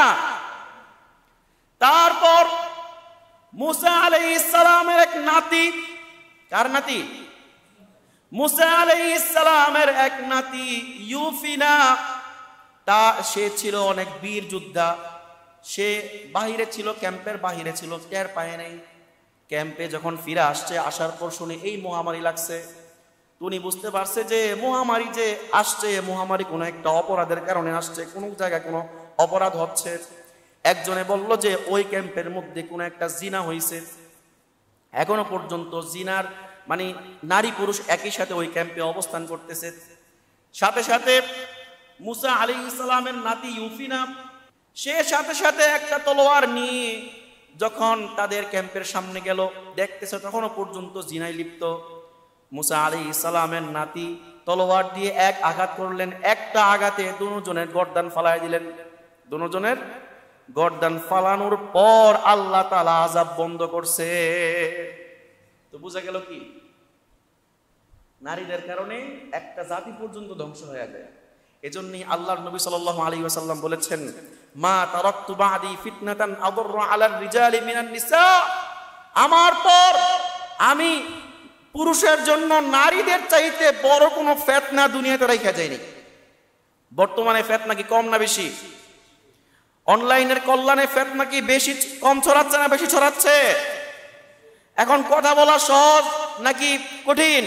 S1: তারপর মুসা আলাইহিস সালামের এক নাতি, কার নাতি? মুসা আলাইহিস সালামের এক নাতি ইউফিনা, সে ছিল অনেক বীর যোদ্ধা। সে বাহিরে ছিল, ক্যাম্পের বাহিরে ছিল, টের পায় নাই। ক্যাম্পে যখন ফিরে আসছে, আসার পর শুনে এই মহামারী লাগছে, উনি বুঝতে পারছে যে মহামারী যে আসছে, মহামারী কোনো একটা অপরাধের কারণে আসছে, কোনো জায়গায় কোনো অপরাধ হচ্ছে। একজনে বলল যে ওই ক্যাম্পের মধ্যে কোনো একটা জিনা হয়েছে। এখনো পর্যন্ত জিনার মানে নারী পুরুষ একই সাথে ওই ক্যাম্পে অবস্থান করতেছে। সাথে সাথে মুসা আলাইহিস সালামের নাতি ইউফিনা সে সাথে সাথে একটা তলোয়ার নিয়ে যখন তাদের ক্যাম্পের সামনে গেল, দেখতেছে তখনও পর্যন্ত জিনায় লিপ্ত। মুসা আলাইহিস সালামের নাতি তলোয়ার দিয়ে এক আঘাত করলেন, একটা আঘাতে দুজনের গর্দান ফালাই দিলেন। দুজনের গর্দান ফালানোর পর আল্লাহ তাআলা আযাব বন্ধ করছে। তো বোঝা গেল কি, নারীদের কারণে একটা জাতি পর্যন্ত ধ্বংস হয়ে যায়। এজন্যই আল্লাহর নবী সাল্লাল্লাহু আলাইহি ওয়াসাল্লাম বলেছেন, মা তারাকতু বাদি ফিতনাতান আদররু আলার রিজালি মিনান নিসা, আমার পর আমি পুরুষের জন্য নারীদের চাইতে বড় কোনো ফিতনা দুনিয়াতে রাখা যায়নি। বর্তমানে ফিতনা কি কম না বেশি? অনলাইনের কল্যাণে ফিতনা কি বেশি কম ছড়াচ্ছে না বেশি ছড়াচ্ছে? এখন কথা বলা সহজ নাকি কঠিন?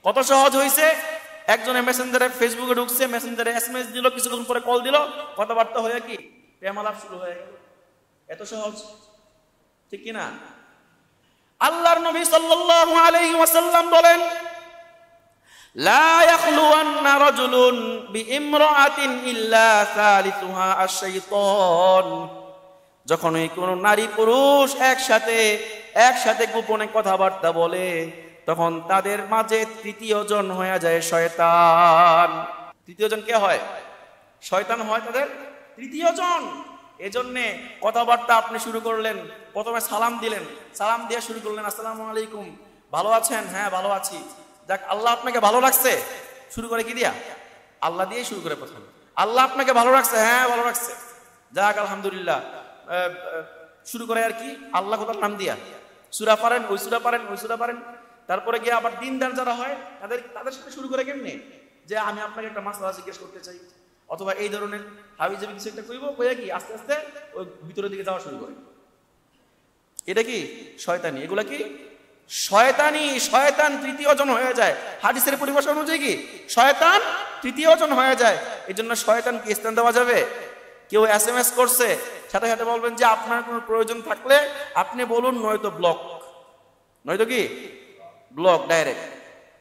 S1: কত সহজ হয়েছে, একজনে মেসেঞ্জারে ফেসবুকে ঢুকছে, মেসেঞ্জারে এসএমএস দিল, কিছুক্ষণ পরে কল দিল, কথাবার্তা হয়ে কি প্রেম আলাপ শুরু হয়ে গেল। এত সহজ, ঠিক কি না? আল্লাহর নবী সাল্লাল্লাহু আলাইহি ওয়াসাল্লাম বলেন, লা ইয়াখলুওয়ান্না রাজুলুন বিইমরাআতিন ইল্লা সালিসুহা আশ-শাইতান। যখন এই কোন নারী পুরুষ একসাথে গোপনে কথাবার্তা বলে, তখন তাদের মাঝে তৃতীয় জন হয়ে যায় শয়তান। তৃতীয় জন কে হয়? শয়তান হয় তাদের তৃতীয় জন। এজন্যে কথাবার্তা আপনি শুরু করলেন, প্রথমে সালাম দিলেন, সালাম দিয়ে শুরু করলেন, আসসালামু আলাইকুম, ভালো আছেন? হ্যাঁ ভালো আছি। যাক, আল্লাহ আপনাকে ভালো রাখছে। শুরু করে কি দিয়া? আল্লাহ দিয়ে শুরু করে প্রথমে, আল্লাহ আপনাকে ভালো রাখছে? হ্যাঁ ভালো রাখছে। যাক আলহামদুলিল্লাহ। শুরু করে আর কি আল্লাহ কোথার নাম দিয়া, সূরা পারেন, ওই সূরা পারেন, ওই সূরা পারেন। তারপরে গিয়ে আবার দিনদার যারা হয় তাদের সাথে শুরু করে কেমনে, যে আমি আপনাকে একটা মাসলা জিজ্ঞেস করতে চাই, অথবা এই ধরনের হাবিজাবি কিছু একটা কইব, কইয়া কি আস্তে আস্তে ওই ভিতরের দিকে যাওয়া শুরু করে। এটা কি শয়তানি? এগুলা কি শয়তানি? শয়তান তৃতীয় জন হয়ে যায়। হাদিসের পরিভাষা অনুযায়ী কি শয়তান তৃতীয় জন হয়ে যায়। এই জন্য শয়তানকে স্থান দেওয়া যাবে? কেউ এসএমএস করছে, সাথে সাথে বলবেন যে আপনার কোনো প্রয়োজন থাকলে আপনি বলুন, নয়তো ব্লক, নয়তো কি ব্লক ডাইরেক্ট,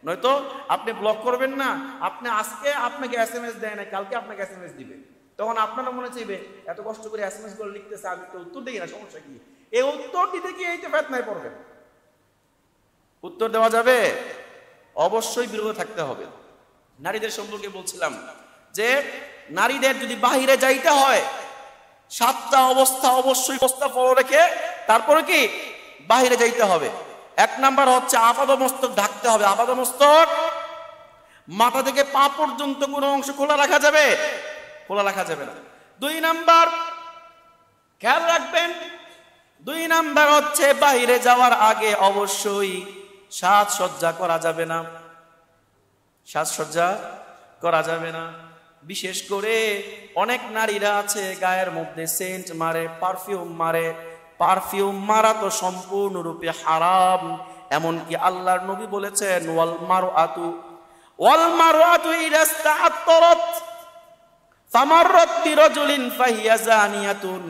S1: নয়তো আপনি ব্লক করবেন না। আপনি আজকে আপনাকে এসএমএস দেয় না, কালকে আপনাকে এসএমএস দিবে, তখন আপনারা মনে চাইবে এত কষ্ট করে এসএমএস করে লিখতেছে, আমি তো উত্তর দিই না, সমস্যা কি? এই উত্তর দিতে গিয়ে এই যে ফিতনায় পড়বেন। উত্তর দেওয়া যাবে? অবশ্যই বিরত থাকতে হবে। নারীদের সম্পর্কে বলছিলাম যে নারীদের যদি বাহিরে যাইতে হয়, 7টা অবস্থা অবশ্যই প্রস্তাব রেখে তারপরে কি বাহিরে যাইতে হবে। 1 নাম্বার হচ্ছে আপাদমস্তক ঢাকতে হবে। আপাদমস্তক, মাথা থেকে পা পর্যন্ত কোনো অংশ খোলা রাখা যাবে? খোলা রাখা যাবে না। 2 নাম্বার খেয়াল রাখবেন, 2 নাম্বার হচ্ছে বাহিরে যাওয়ার আগে অবশ্যই সাজসজ্জা করা যাবে না, সাজসজ্জা করা যাবে না। বিশেষ করে অনেক নারীরা আছে গায়ের মধ্যে সেন্ট মারে, পারফিউম মারে। পারফিউম মারা তো সম্পূর্ণরূপে হারাম। এমনকি আল্লাহর নবী বলেছেন ওয়াল মারআতু ইযা ইসতাআত্তারাত ফামাররাত বিরাজুলিন ফাহিয়া জানিয়াতুন।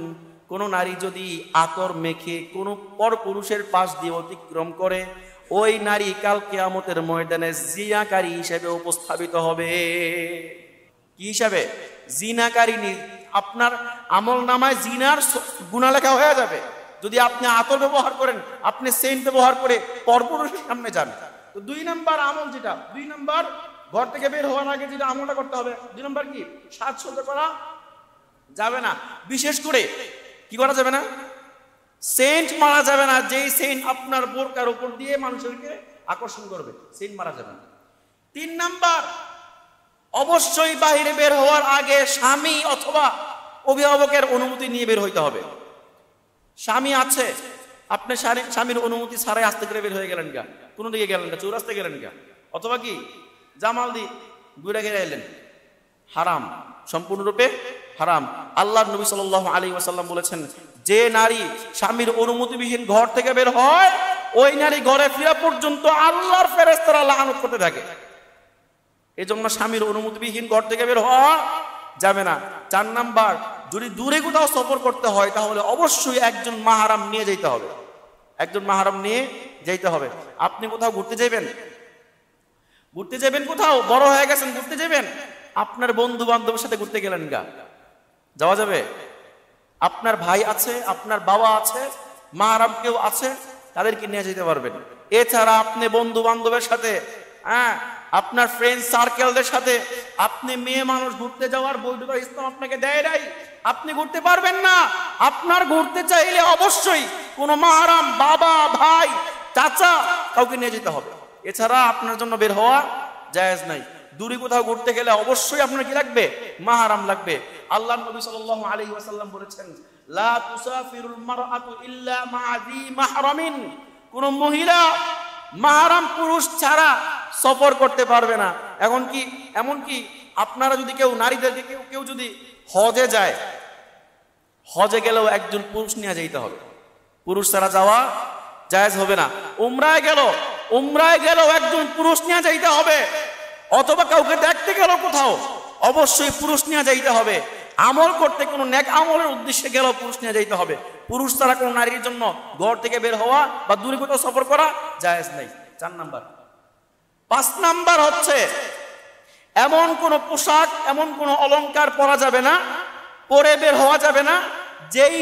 S1: কোন নারী যদি আতর মেখে কোন পরপুরুষের পাশ দিয়ে অতিক্রম করে, ওই নারী কাল কিয়ামতের ময়দানে জিনাকারী হিসেবে উপস্থাপিত হবে। কি হিসাবে? জিনাকারী। আপনার আমল নামায় জিনার গুনাহ লেখা হয়ে যাবে যদি আপনি আতর ব্যবহার করেন, আপনি সেন্ট ব্যবহার করে পরপুরুষের সামনে যান। তো 2 নাম্বার আমল যেটা, 2 নাম্বার ঘর থেকে বের হওয়ার আগে যেটা আমলটা করতে হবে, 2 নাম্বার কি? সাজসজ্জা করা যাবে না। বিশেষ করে কি করা যাবে না? সেন্ট মারা যাবে না। যেই সেন্ট আপনার বোরকার উপর দিয়ে মানুষকে আকর্ষণ করবে, সেন্ট মারা যাবে না। 3 নাম্বার, অবশ্যই বাইরে বের হওয়ার আগে স্বামী অথবা অভিভাবকের অনুমতি নিয়ে বের হইতে হবে। স্বামী আছে, আপনি স্বামীর অনুমতি ছাড়াই আস্তে করে বের হয়ে গেলেন গা, কোন দিকে গেলেন গা, চৌরাস্তায় গেলেন গা, অথবা কি জামাল দি ঘুরে ঘেরে এলেন, হারাম, সম্পূর্ণরূপে হারাম। আল্লাহর নবী সাল্লাল্লাহু আলাইহি ওয়াসাল্লাম বলেছেন, যে নারী স্বামীর অনুমতিবিহীন ঘর থেকে বের হয়, ওই নারী ঘরে ফিরা পর্যন্ত আল্লাহর ফেরেশতারা লানত করতে থাকে। এজন্য স্বামীর অনুমতিবিহীন ঘর থেকে বের হওয়া যাবে না। 4 নাম্বার, যদি দূরে কোথাও সফর করতে হয় তাহলে অবশ্যই একজন মাহরাম নিয়ে যেতে হবে, একজন মাহরাম নিয়ে যেতে হবে। আপনি কোথাও ঘুরতে যাবেন, কোথাও বড় হয়ে গেছেন, ঘুরতে যাবেন, আপনার বন্ধু বান্ধবের সাথে ঘুরতে গেলেন গা, যাওয়া যাবে? আপনার ভাই আছে, আপনার বাবা আছে, মাহরাম কেউ আছে, তাদেরকে নিয়ে যেতে পারবেন। এছাড়া আপনি বন্ধু বান্ধবের সাথে, আপনার ফ্রেন্ড সার্কেলদের সাথে আপনি মেয়ে মানুষ ঘুরতে যাওয়ার বৈধতা ইসলাম আপনাকে দেয় নাই, আপনি ঘুরতে পারবেন না। আপনার ঘুরতে চাইলে অবশ্যই কোনো মাহরাম, বাবা, ভাই, চাচা, কাউকে নিয়ে যেতে হবে। এছাড়া আপনার জন্য বের হওয়া জায়েজ নাই। দূরে কোথাও ঘুরতে গেলে অবশ্যই আপনার কি লাগবে? মাহরাম লাগবে। আল্লাহর নবী সাল্লাল্লাহু আলাইহি ওয়াসাল্লাম বলেছেন, লা তুসাফিরুল মারআতু ইল্লা মা'a যী মাহরামিন। কোন মহিলা মাহরাম পুরুষ ছাড়া সফর করতে পারবে না। এমনকি আপনারা যদি কেউ নারীদেরকে কেউ যদি হজে যায়, হজে গেলেও একজন পুরুষ নিয়ে যেতে হবে, পুরুষ ছাড়া যাওয়া জায়েজ হবে না। উমরায় গেলেও একজন পুরুষ নিয়ে যাইতে হবে, অথবা কাউকে দেখতে গেল কোথাও অবশ্যই পুরুষ নিয়ে যাইতে হবে। আমল করতে কোনো নেক আমলের উদ্দেশ্যে গেলেও পুরুষ নিয়ে যাইতে হবে। পুরুষ ছাড়া কোনো নারীর জন্য ঘর থেকে বের হওয়া বা দূরে কোথাও সফর করা জায়েজ নেই। 4 নাম্বার। 5 নাম্বার হচ্ছে, এমন কোন পোশাক, এমন কোন অলংকার পরা যাবে না, পরে বের হওয়া যাবে না যেই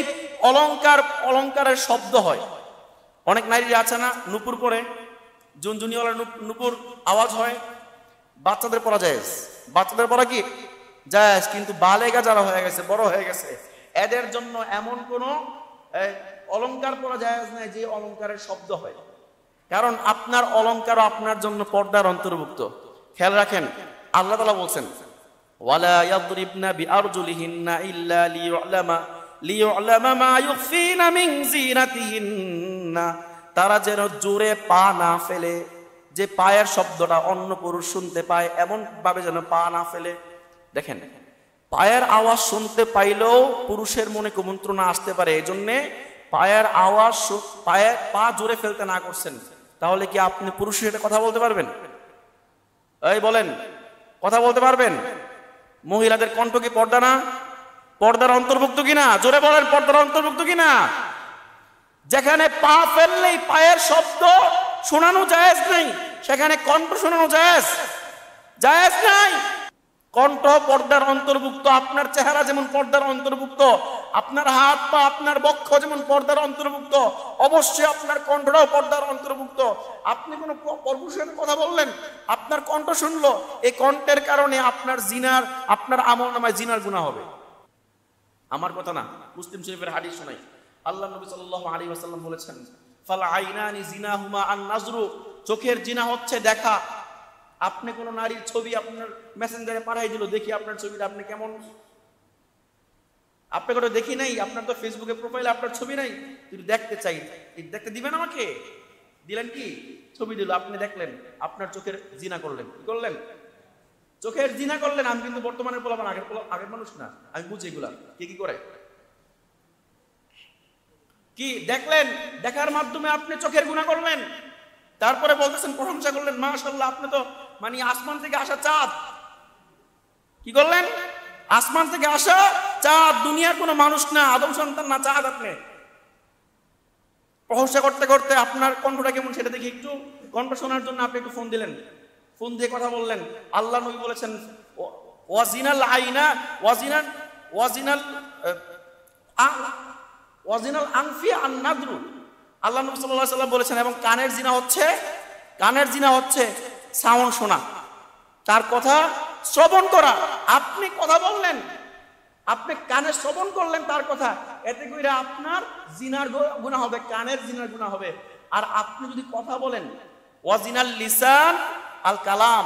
S1: অলংকারের শব্দ হয়। অনেক নারীরা আছে না, নুপুর পরে, ঝুনঝুনিওয়ালা নুপুর আওয়াজ হয়, বাচ্চাদের পরা জায়েজ, বাচ্চাদের পরা কি জায়েজ, কিন্তু বালেগা যারা হয়ে গেছে, বড় হয়ে গেছে, এদের জন্য এমন কোন অলংকার পরা জায়েজ নাই যে অলংকারের শব্দ হয়। কারণ আপনার অলংকারও আপনার জন্য পর্দার অন্তর্ভুক্ত। খেয়াল রাখেন, আল্লাহ তাআলা বলছেন, ওয়ালা ইয়াদরিবনা বিআরজুলিহিন্না ইল্লা লিয়ু'লামা মা ইউখফিনা মিন যিনাতিহিন্না। তারা যেন জোরে পা না ফেলে, যে পায়ের শব্দটা অন্য পুরুষ শুনতে পায় এমন ভাবে যেন পা না ফেলে। দেখেন, পায়ের আওয়াজ শুনতে পাইলেও পুরুষের মনে কুমন্ত্রণা আসতে পারে, এই জন্যে পায়ের আওয়াজ, পা জোরে ফেলতে না করছেন। তাহলে কি আপনি পুরুষের সাথে কথা বলতে পারবেন? এই বলেন, কথা বলতে পারবেন? মহিলাদের কণ্ঠ কি পর্দা না? পর্দার অন্তর্ভুক্ত কিনা? জোরে বলেন, পর্দার অন্তর্ভুক্ত কিনা? যেখানে পা ফেললেই পায়ের শব্দ শোনানো জায়েজ নেই, সেখানে কণ্ঠ শোনানো জায়েজ নাই। কণ্ঠ পর্দার অন্তর্ভুক্ত। আপনার চেহারা যেমন পর্দার অন্তর্ভুক্ত, আপনার হাত পা, আপনার বক্ষ যেমন পর্দার অন্তর্ভুক্ত, অবশ্যই আপনার কণ্ঠটাও পর্দার অন্তর্ভুক্ত। আপনি কোনো পুরুষের কথা বললেন, আপনার কণ্ঠ শুনলো, এই কণ্ঠের কারণে আপনার আমলনামায় জিনার গুনাহ হবে। আমার কথা না, মুসলিম শরীফের হাদিস শোনাই। আল্লাহ নবী সাল্লাল্লাহু আলাইহি ওয়াসাল্লাম বলেছেন, ফাল আইনানি জিনাহুমা আন নাজরু। চোখের জিনা হচ্ছে দেখা। আপনি কোন নারীর ছবি আপনার মেসেঞ্জারে পাঠাই দিল, দেখি আপনার ছবিটা, আপনি কেমন? আপনাকে তো দেখি নাই, আপনার তো ফেসবুকে প্রোফাইলে আপনার ছবি নাই, কিন্তু দেখতে চাই, দেখতে দিবেন আমাকে? দিলেন কি? ছবি দিল, আপনি দেখলেন, আপনার চোখের জিনা করলেন। কি করলেন? চোখের জিনা করলেন। আমি কিন্তু বর্তমানের পোলাপান, আগের মানুষ না, আমি বুঝি এগুলা কি কি করে। কি দেখলেন? দেখার মাধ্যমে আপনি চোখের গুনাহ করলেন। তারপরে বলতেছেন, প্রশংসা করলেন, মাশাআল্লাহ, আপনি তো মানে আসমান থেকে আসা চাঁদ। কি করলেন? আসমান থেকে আসা চাঁদ, দুনিয়ার কোনো মানুষ না, আদম সন্তান না, চাঁদ আপনি। প্রশংসা করতে করতে আপনার কণ্ঠটা কেমন সেটা দেখি একটু, কণ্ঠ শোনার জন্য আপনি একটু ফোন দিলেন, ফোন দিয়ে কথা বললেন। আল্লাহ নবী বলেছেন, ওয়াজিনাল আইনা ওয়াজিনাল আনফি আন নাদরু। আল্লাহ নবী সাল্লাল্লাহু আলাইহি ওয়াসাল্লাম বলেছেন, এবং কানের জিনা হচ্ছে সাউন্ড শোনা, তার কথা শ্রবণ করা। আপনি কথা বললেন, আপনি কানে শ্রবণ করলেন তার কথা, এতে করে আপনার জিনার গুনাহ হবে, কানের জিনার গুনাহ হবে। আর আপনি যদি কথা বলেন, ওয়াজিনাল লিসান আল কালাম,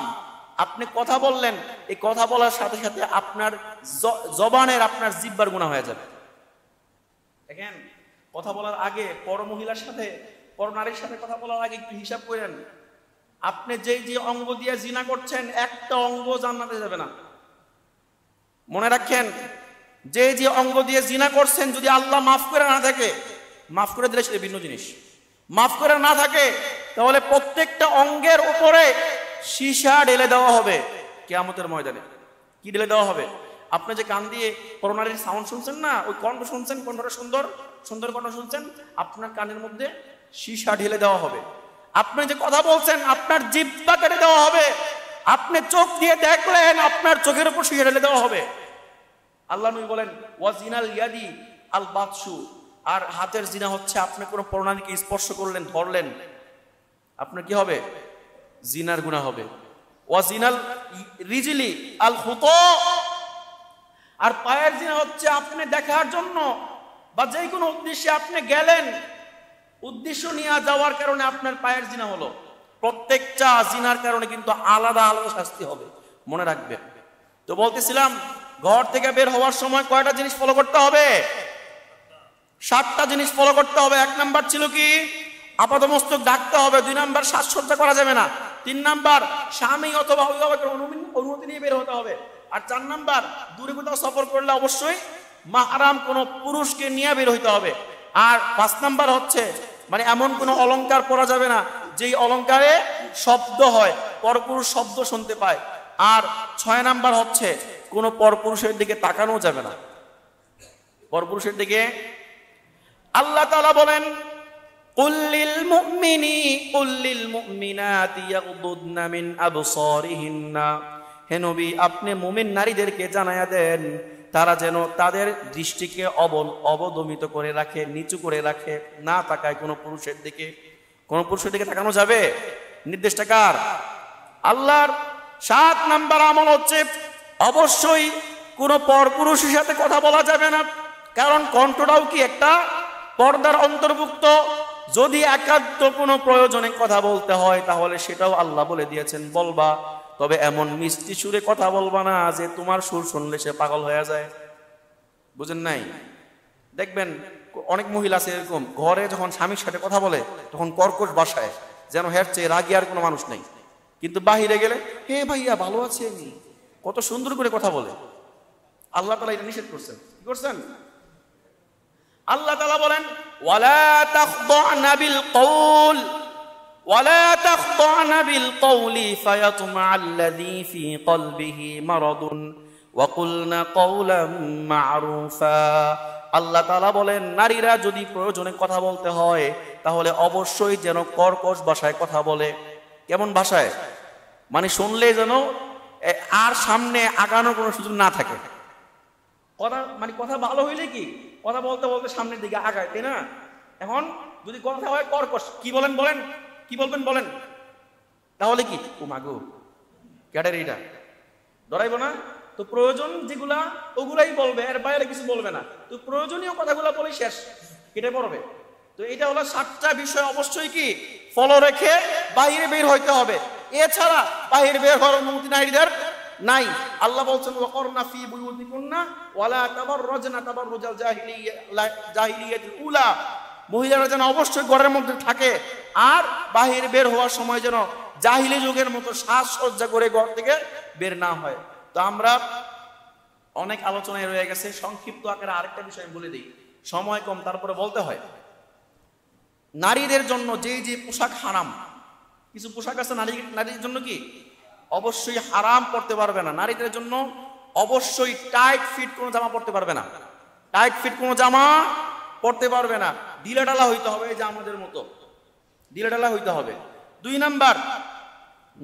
S1: আপনি কথা বললেন, এই কথা বলার সাথে সাথে আপনার জবানের, আপনার জিহ্বার গুনাহ হয়ে যাবে। দেখেন, কথা বলার আগে পর মহিলার সাথে, পর নারীর সাথে কথা বলার আগে একটু হিসাব করেন। আপনি যে অঙ্গ দিয়ে জিনা করছেন, একটা অঙ্গ জান্নাতে যাবে না। মনে রাখেন, যে অঙ্গ দিয়ে জিনা করছেন, যদি আল্লাহ মাফ করে না থাকে, মাফ করে দিলে সেটা ভিন্ন জিনিস, মাফ করে না থাকে, তাহলে প্রত্যেকটা অঙ্গের উপরে সীসা ঢেলে দেওয়া হবে কিয়ামতের ময়দানে। কি ঢেলে দেওয়া হবে? আপনি যে কান দিয়ে করোনারির সাউন্ড শুনছেন না, ওই কণ্ঠ শুনছেন, কণ্ঠটা সুন্দর কণ্ঠ শুনছেন, আপনার কানের মধ্যে সীসা ঢেলে দেওয়া হবে। আপনি যে কথা বলছেন, আপনার জিহ্বা কেটে দেওয়া হবে। আপনি চোখ দিয়ে দেখলেন, আপনার চোখের উপর সীসা ঢেলে দেওয়া হবে। আল্লাহ নবী বলেন, ওয়াজিনাল ইয়াদি আল বাতসু, আর হাতের জিনা হচ্ছে আপনি কোনো প্রণালীকে স্পর্শ করলেন, ধরলেন, আপনার কি হবে? জিনার গুনাহ হবে। ওয়াজিনাল রিজলি আল খুতো, আর পায়ের জিনা হচ্ছে আপনি দেখার জন্য বা যে কোনো উদ্দেশ্যে আপনি গেলেন, উদ্দেশ্য নিয়ে যাওয়ার কারণে আপনার পায়ের জিনা হলো। প্রত্যেকটা জিনার কারণে কিন্তু আলাদা আলাদা শাস্তি হবে, মনে রাখবেন। তো বলতেছিলাম, ঘর থেকে বের হওয়ার সময় কয়টা জিনিস ফলো করতে হবে? 7টা জিনিস ফলো করতে হবে। 1 নাম্বার ছিল কি? আপাতমস্তক ডাকতে হবে। 2 নাম্বার, সাজসজ্জা করা যাবে না। 3 নাম্বার, স্বামী অথবা অভিভাবকের অনুমতি নিয়ে বের হতে হবে। আর 4 নাম্বার, দূরে কোথাও সফর করলে অবশ্যই মাহরাম কোনো পুরুষকে নিয়ে বের হইতে হবে। আর 5 নাম্বার হচ্ছে, মানে এমন কোনো অলংকার পরা যাবে না যেই অলংকারে শব্দ হয়, পরপুরুষ শব্দ শুনতে পায়। আর 6 নাম্বার হচ্ছে, কোনো পরপুরুষের দিকে তাকানো যাবে না। পরপুরুষের দিকে আল্লাহ তাআলা বলেন, কুল্লিল মুমিনাতি ইয়াগুদুদনা মিন আবসারিহিন্না, হে নবী, আপনি মুমিন নারীদেরকে জানায়া দেন, তারা যেন তাদের দৃষ্টিকে অবদমিত করে রাখে, নিচু করে রাখে, না তাকায় কোনো পুরুষের দিকে। কোনো পুরুষের দিকে তাকানো যাবে? নির্দেশটা কার? আল্লাহর। 7 নাম্বার আমল হচ্ছে, অবশ্যই কোনো পরপুরুষের সাথে কথা বলা যাবে না, কারণ কণ্ঠটাও কি একটা পর্দার অন্তর্ভুক্ত। যদি একান্ত কোনো প্রয়োজনে কথা বলতে হয়, তাহলে সেটাও আল্লাহ বলে দিয়েছেন, বলবা, তবে এমন মিষ্টি সুরে কথা বলবা না যে তোমার সুর শুনলে সে পাগল হয়ে যায়। বুঝেন নাই? দেখবেন অনেক মহিলা আছে এরকম, ঘরে যখন স্বামীর সাথে কথা বলে তখন কর্কশ ভাষায়, যেন হের চেয়ে রাগী আর কোনো মানুষ নেই, কিন্তু বাহিরে গেলে, হে ভাইয়া ভালো আছেন, কত সুন্দর করে কথা বলে। আল্লাহ তাআলা এটা নিষেধ করছেন। কি করছেন? আল্লাহ তাআলা বলেন, ওয়ালা তাখদা'না বিল কওলি ফায়াতমা'আল্লাযী ফী কলবিহি মারাদুন ওয়া কুলনা কওলাম মা'রুফা। আল্লাহ তাআলা বলেন, নারীরা যদি প্রয়োজনে কথা বলতে হয়, তাহলে অবশ্যই যেন কর্কশ ভাষায় কথা বলে। কেমন ভাষায়? মানে শুনলে যেন আর সামনে আগানোর কোনো সুযোগ না থাকে। কথা মানে কথা ভালো হইলে কি, কথা বলতে বলতে সামনের দিকে আগায়, তাই না? এখন যদি কথা হয় কর্কশ, কি বলেন কি বলবেন বলেন, তাহলে কি ও মাগো ক্যাডার এইটা ডরাইবো না। তো প্রয়োজন যেগুলা ওগুলাই বলবে, এর বাইরে কিছু বলবে না। তো প্রয়োজনীয় কথাগুলো বলে শেষ, কেটে পড়বে। তো এটা হলো 7টা বিষয় অবশ্যই কি ফলো রেখে বাইরে বের হইতে হবে। এছাড়া বাইরে বের হওয়ার অনুমতি নারীদের নাই। আল্লাহ বলছেন, ওয়াকরনা ফি বুয়ুতিকুন্না ওয়ালা তাবাররাজনা তাবাররুজাল জাহিলিয়াতিল উলা। মহিলারা যেন অবশ্যই ঘরের মধ্যে থাকে, আর বাহির বের হওয়ার সময় যেন জাহিলি যুগের মতো সাজসজ্জা করে ঘর থেকে বের না হয়। তো আমরা অনেক আলোচনায় রয়ে গেছে, সংক্ষিপ্ত আকারে আরেকটা বিষয় বলে দিই, সময় কম তারপরে বলতে হয়। নারীদের জন্য যে যে পোশাক হারাম, কিছু পোশাক আছে নারীদের জন্য কি অবশ্যই হারাম পড়তে পারবে না। নারীদের জন্য অবশ্যই টাইট ফিট কোনো জামা পড়তে পারবে না, টাইট ফিট কোনো জামা পড়তে পারবে না, ঢিলেঢালা হইতে হবে, এই যে আমাদের মতো ঢিলেঢালা হইতে হবে। 2 নাম্বার,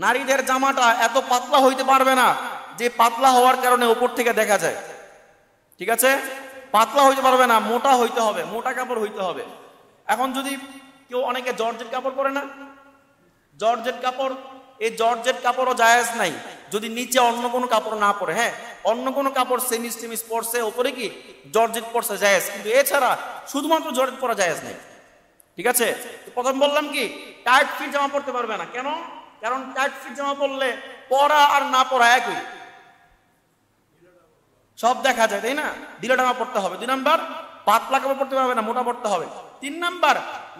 S1: নারীদের জামাটা এত পাতলা হইতে পারবে না যে পাতলা হওয়ার কারণে উপর থেকে দেখা যায়, ঠিক আছে? পাতলা হইতে পারবে না, মোটা হইতে হবে, মোটা কাপড় হইতে হবে। এখন যদি কেউ, অনেকে জর্জেট কাপড় পরে না, জর্জেট কাপড়, এই জর্জেট কাপড়ও জায়েজ নাই যদি নিচে অন্য কোনো কাপড় না পরে। হ্যাঁ, অন্য কোনো কাপড় সেমিস টেমিস পরছে, ওপরে কি জর্জেট পরছে জায়েজ, কিন্তু এছাড়া শুধুমাত্র জর্জেট পরা জায়েজ নাই, ঠিক আছে? প্রথম বললাম কি টাইট ফিট জামা পরতে পারবে না, কেন? কারণ টাইট ফিট জামা পরলে পরা আর না পরা একই, সব দেখা যায়, তাই না? ঢিলেঢালা পড়তে হবে। 2 নাম্বার, পাতলা কাপড় পরতে পারবে না, মোটা পড়তে হবে। 3 নাম্বার,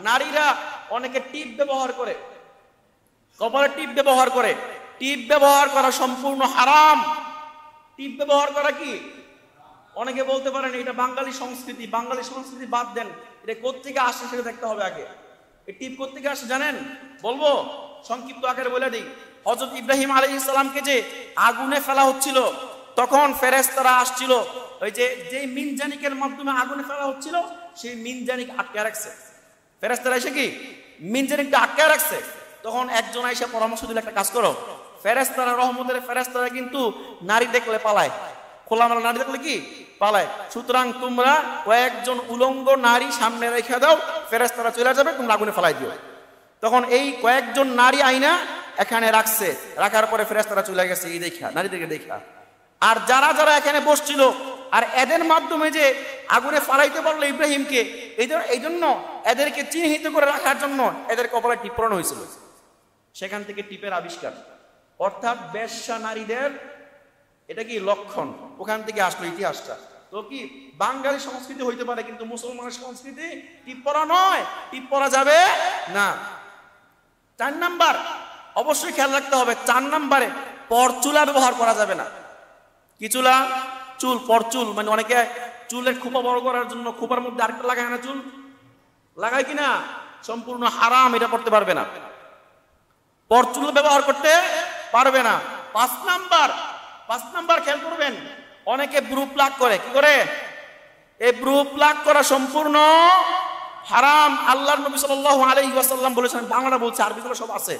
S1: নারীরা অনেকে টিপ ব্যবহার করে, কপালে টিপ ব্যবহার করে, টিপ ব্যবহার করা সম্পূর্ণ হারাম। টিপ ব্যবহার করা কি, অনেকে বলতে পারেন এটা বাঙালি সংস্কৃতি, বাঙালি সংস্কৃতি বাদ দেন, এটা কোত্থেকে আসে সেটা দেখতে হবে আগে। এই টিপ কোত্থেকে আসে জানেন? বলবো, সংক্ষিপ্ত আকারে বলে দিই। হযরত ইব্রাহিম আলাইহিস সালামকে যে আগুনে ফেলা হচ্ছিল, তখন ফেরেশতারা আসছিল, ওই যে মিনজানিকের মাধ্যমে আগুনে ফেলা হচ্ছিল, সেই মিনজানিক আটকে রাখছে। ফেরেশতারা এসে কি মিনজানিকটা আটকে রাখছে। তখন একজন আইসা পরামর্শ দিল, একটা কাজ করো, ফেরেশতারা, রহমতের ফেরেশতারা কিন্তু নারী দেখলে পালায়, খোলামেলা নারী দেখলে কি পালায়, সুতরাং তোমরা কয়েকজন উলঙ্গ নারী সামনে রেখে দাও, ফেরেশতারা চলে যাবে, তোমরা আগুনে ফেলাই দিও। তখন এই কয়েকজন নারী আইনা এখানে রাখছে, রাখার পরে ফেরেশতারা চলে গেছে এই দেখা, নারীদেরকে দেখা। আর যারা যারা এখানে বসছিল, আর এদের মাধ্যমে যে আগুনে ফালাইতে পারলো ইব্রাহিমকে, এই জন্য এদেরকে চিহ্নিত করে রাখার জন্য এদের কপালে টিপ পরানো হয়েছিল। সেখান থেকে টিপের আবিষ্কার, অর্থাৎ বেশ্যা নারীদের এটা কি লক্ষণ, ওখান থেকে আসলো ইতিহাসটা। তো কি বাঙালি সংস্কৃতি হইতে পারে, কিন্তু মুসলমানের সংস্কৃতি টিপ পরা নয়, টিপ পরা যাবে না। 4 নাম্বার, অবশ্যই খেয়াল রাখতে হবে, 4 নাম্বারে পরচুলা ব্যবহার করা যাবে না। কি চুলা? চুল, পরচুল, মানে অনেকে চুলের খোপা বড় করার জন্য খোপার মধ্যে আরেকটা লাগায় না, চুল লাগায় কিনা, সম্পূর্ণ হারাম, এটা করতে পারবে না, পরচুল ব্যবহার করতে পারবে না। 5 নাম্বার খেয়াল করবেন, অনেকে ব্রু প্লাগ করে, কি করে? এই ব্রু প্লাগ করা সম্পূর্ণ হারাম। আল্লাহর নবী সাল্লাল্লাহু আলাইহি ওয়াসাল্লাম বলেছেন, বাংলা বলছে, আরবিগুলো সব আছে,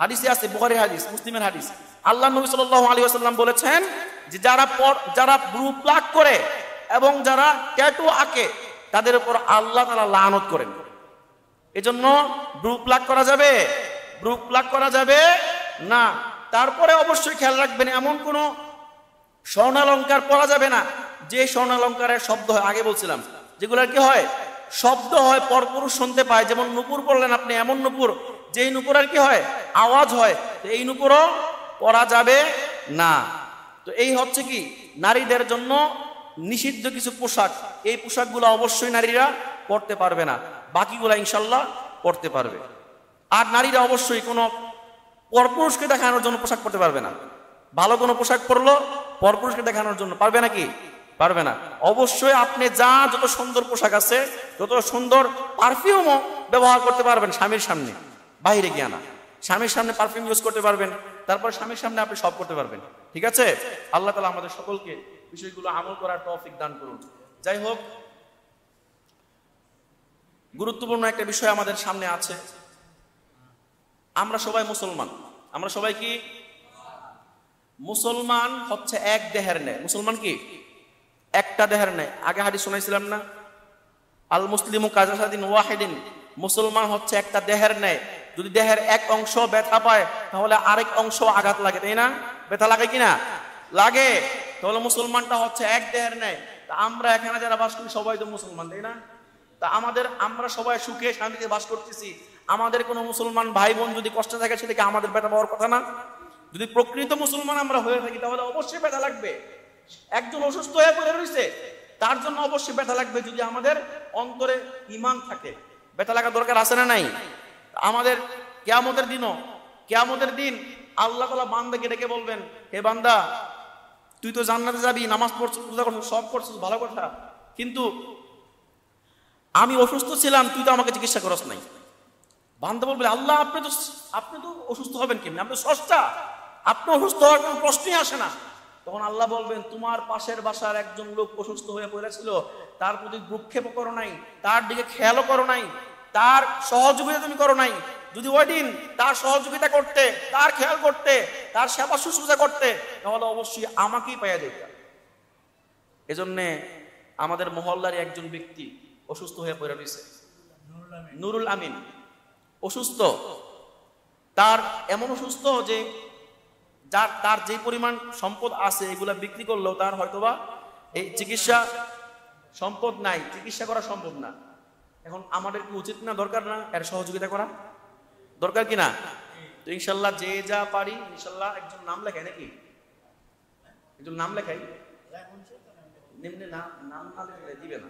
S1: হাদিসে আছে, বুখারী হাদিস, মুসলিমের হাদিস। আল্লাহর নবী সাল্লাল্লাহু আলাইহি ওয়াসাল্লাম বলেছেন যে যারা ব্রু প্লাগ করে এবং যারা ট্যাটু আঁকে, তাদের উপর আল্লাহ তাআলা লানত করেন। এজন্য ব্রু প্লাগ করা যাবে, ব্রু প্লাগ করা যাবে না। তারপরে অবশ্যই খেয়াল রাখবেন, এমন কোন স্বর্ণালঙ্কার পরা যাবে না যে স্বর্ণালঙ্কারের শব্দ হয়, আগে বলছিলাম যেগুলোর কি হয়, শব্দ হয়, পরপুরুষ শুনতে পায়। যেমন নূপুর পরলেন আপনি, এমন নূপুর যেই নূপুরের কি হয়, আওয়াজ হয়, এই নূপুরও পরা যাবে না। তো এই হচ্ছে কি নারীদের জন্য নিষিদ্ধ কিছু পোশাক, এই পোশাকগুলো অবশ্যই নারীরা পরতে পারবে না, বাকিগুলো ইনশাল্লাহ পরতে পারবে। আর নারীরা অবশ্যই কোনো পরপুরুষকে দেখানোর জন্য পোশাক পরতে পারবে না। ভালো কোনো পোশাক পরলো পরপুরুষকে দেখানোর জন্য, পারবে নাকি? পারবে না। অবশ্যই আপনি যত সুন্দর পোশাক আছে, যত সুন্দর পারফিউমও ব্যবহার করতে পারবেন স্বামীর সামনে, বাইরে গিয়ে না, স্বামীর সামনে পারফিউম ইউজ করতে পারবেন, তারপর স্বামীর সামনে আপনি সব করতে পারবেন, ঠিক আছে? আল্লাহ তাআলা আমাদের সকলকে বিষয়গুলো আমল করার তৌফিক দান করুন। যাই হোক, গুরুত্বপূর্ণ একটা বিষয় আমাদের সামনে আছে। আমরা সবাই মুসলমান, আমরা সবাই কি মুসলমান? হচ্ছে এক দেহের ন্যায়। মুসলমান কি একটা দেহের ন্যায়। আগে হাদিস শোনাইছিলাম না, আল মুসলিমু কাজাসাদিন ওয়াহিদিন, মুসলমান হচ্ছে একটা দেহের ন্যায়। যদি দেহের এক অংশ ব্যথা পায় তাহলে আরেক অংশ আঘাত লাগে, তাই না? ব্যথা লাগে কিনা? লাগে। তাহলে মুসলমানটা হচ্ছে এক দেহের ন্যায়। তা আমরা এখানে যারা বাস করি সবাই তো মুসলমান, তাই না? তা আমরা সবাই সুখে শান্তিতে বাস করতেছি, আমাদের কোনো মুসলমান ভাই বোন যদি কষ্টে থাকে সেটাকে আমাদের ব্যথা পাওয়ার কথা না? যদি প্রকৃত মুসলমান আমরা হয়ে থাকি তাহলে অবশ্যই ব্যথা লাগবে। একজন অসুস্থ হয়ে পড়ে রয়েছে, তার জন্য অবশ্যই ব্যথা লাগবে যদি আমাদের অন্তরে ঈমান থাকে। ব্যথা লাগার দরকার আছে না নাই? আমাদের কিয়ামতের দিন আল্লাহ তাআলা বান্দাকে ডেকে বলবেন, হে বান্দা, তুই তো জান্নাতে যাবি, নামাজ পড়ছিস, রোজা করছিস, সব করছিস, ভালো কথা, কিন্তু আমি অসুস্থ ছিলাম, তুই তো আমাকে চিকিৎসা করস নাই। বান্দা বলবে, আল্লাহ আপনি তো অসুস্থ হবেন কেমনি? আপনি স্রষ্টা, আপনি অসুস্থ হওয়ার কোনো প্রশ্নই আসে না। তখন আল্লাহ বলবেন, তোমার পাশের বাসার একজন লোক অসুস্থ হয়ে পড়েছিল, তার প্রতি ভ্রুক্ষেপ করো নাই, তার দিকে খেয়ালও করো নাই, তার সহযোগিতা তুমি করো নাই। যদি ওই দিন তার সহযোগিতা করতে, তার খেয়াল করতে, তার সেবা শুশ্রূষা করতে, তাহলে অবশ্যই আমাকেই পাইয়া যেত। এজন্যে আমাদের মহল্লার একজন ব্যক্তি অসুস্থ হয়ে পড়ে রয়েছে, নুরুল আমিন, অসুস্থ। তার এমন অসুস্থ যে তার যে পরিমাণ সম্পদ আছে এগুলা বিক্রি করলেও তার হয়তোবা এই চিকিৎসা সম্পদ নাই, চিকিৎসা করা সম্ভব না। এখন আমাদের কি উচিত না, দরকার না এর সহযোগিতা করা? দরকার কি না? তো ইনশাল্লাহ যে যা পারি, ইনশাল্লাহ একজন নাম লেখাই, নাকি একজন নাম লেখাই, নিম্নে নাম না লেখালে দিবে না।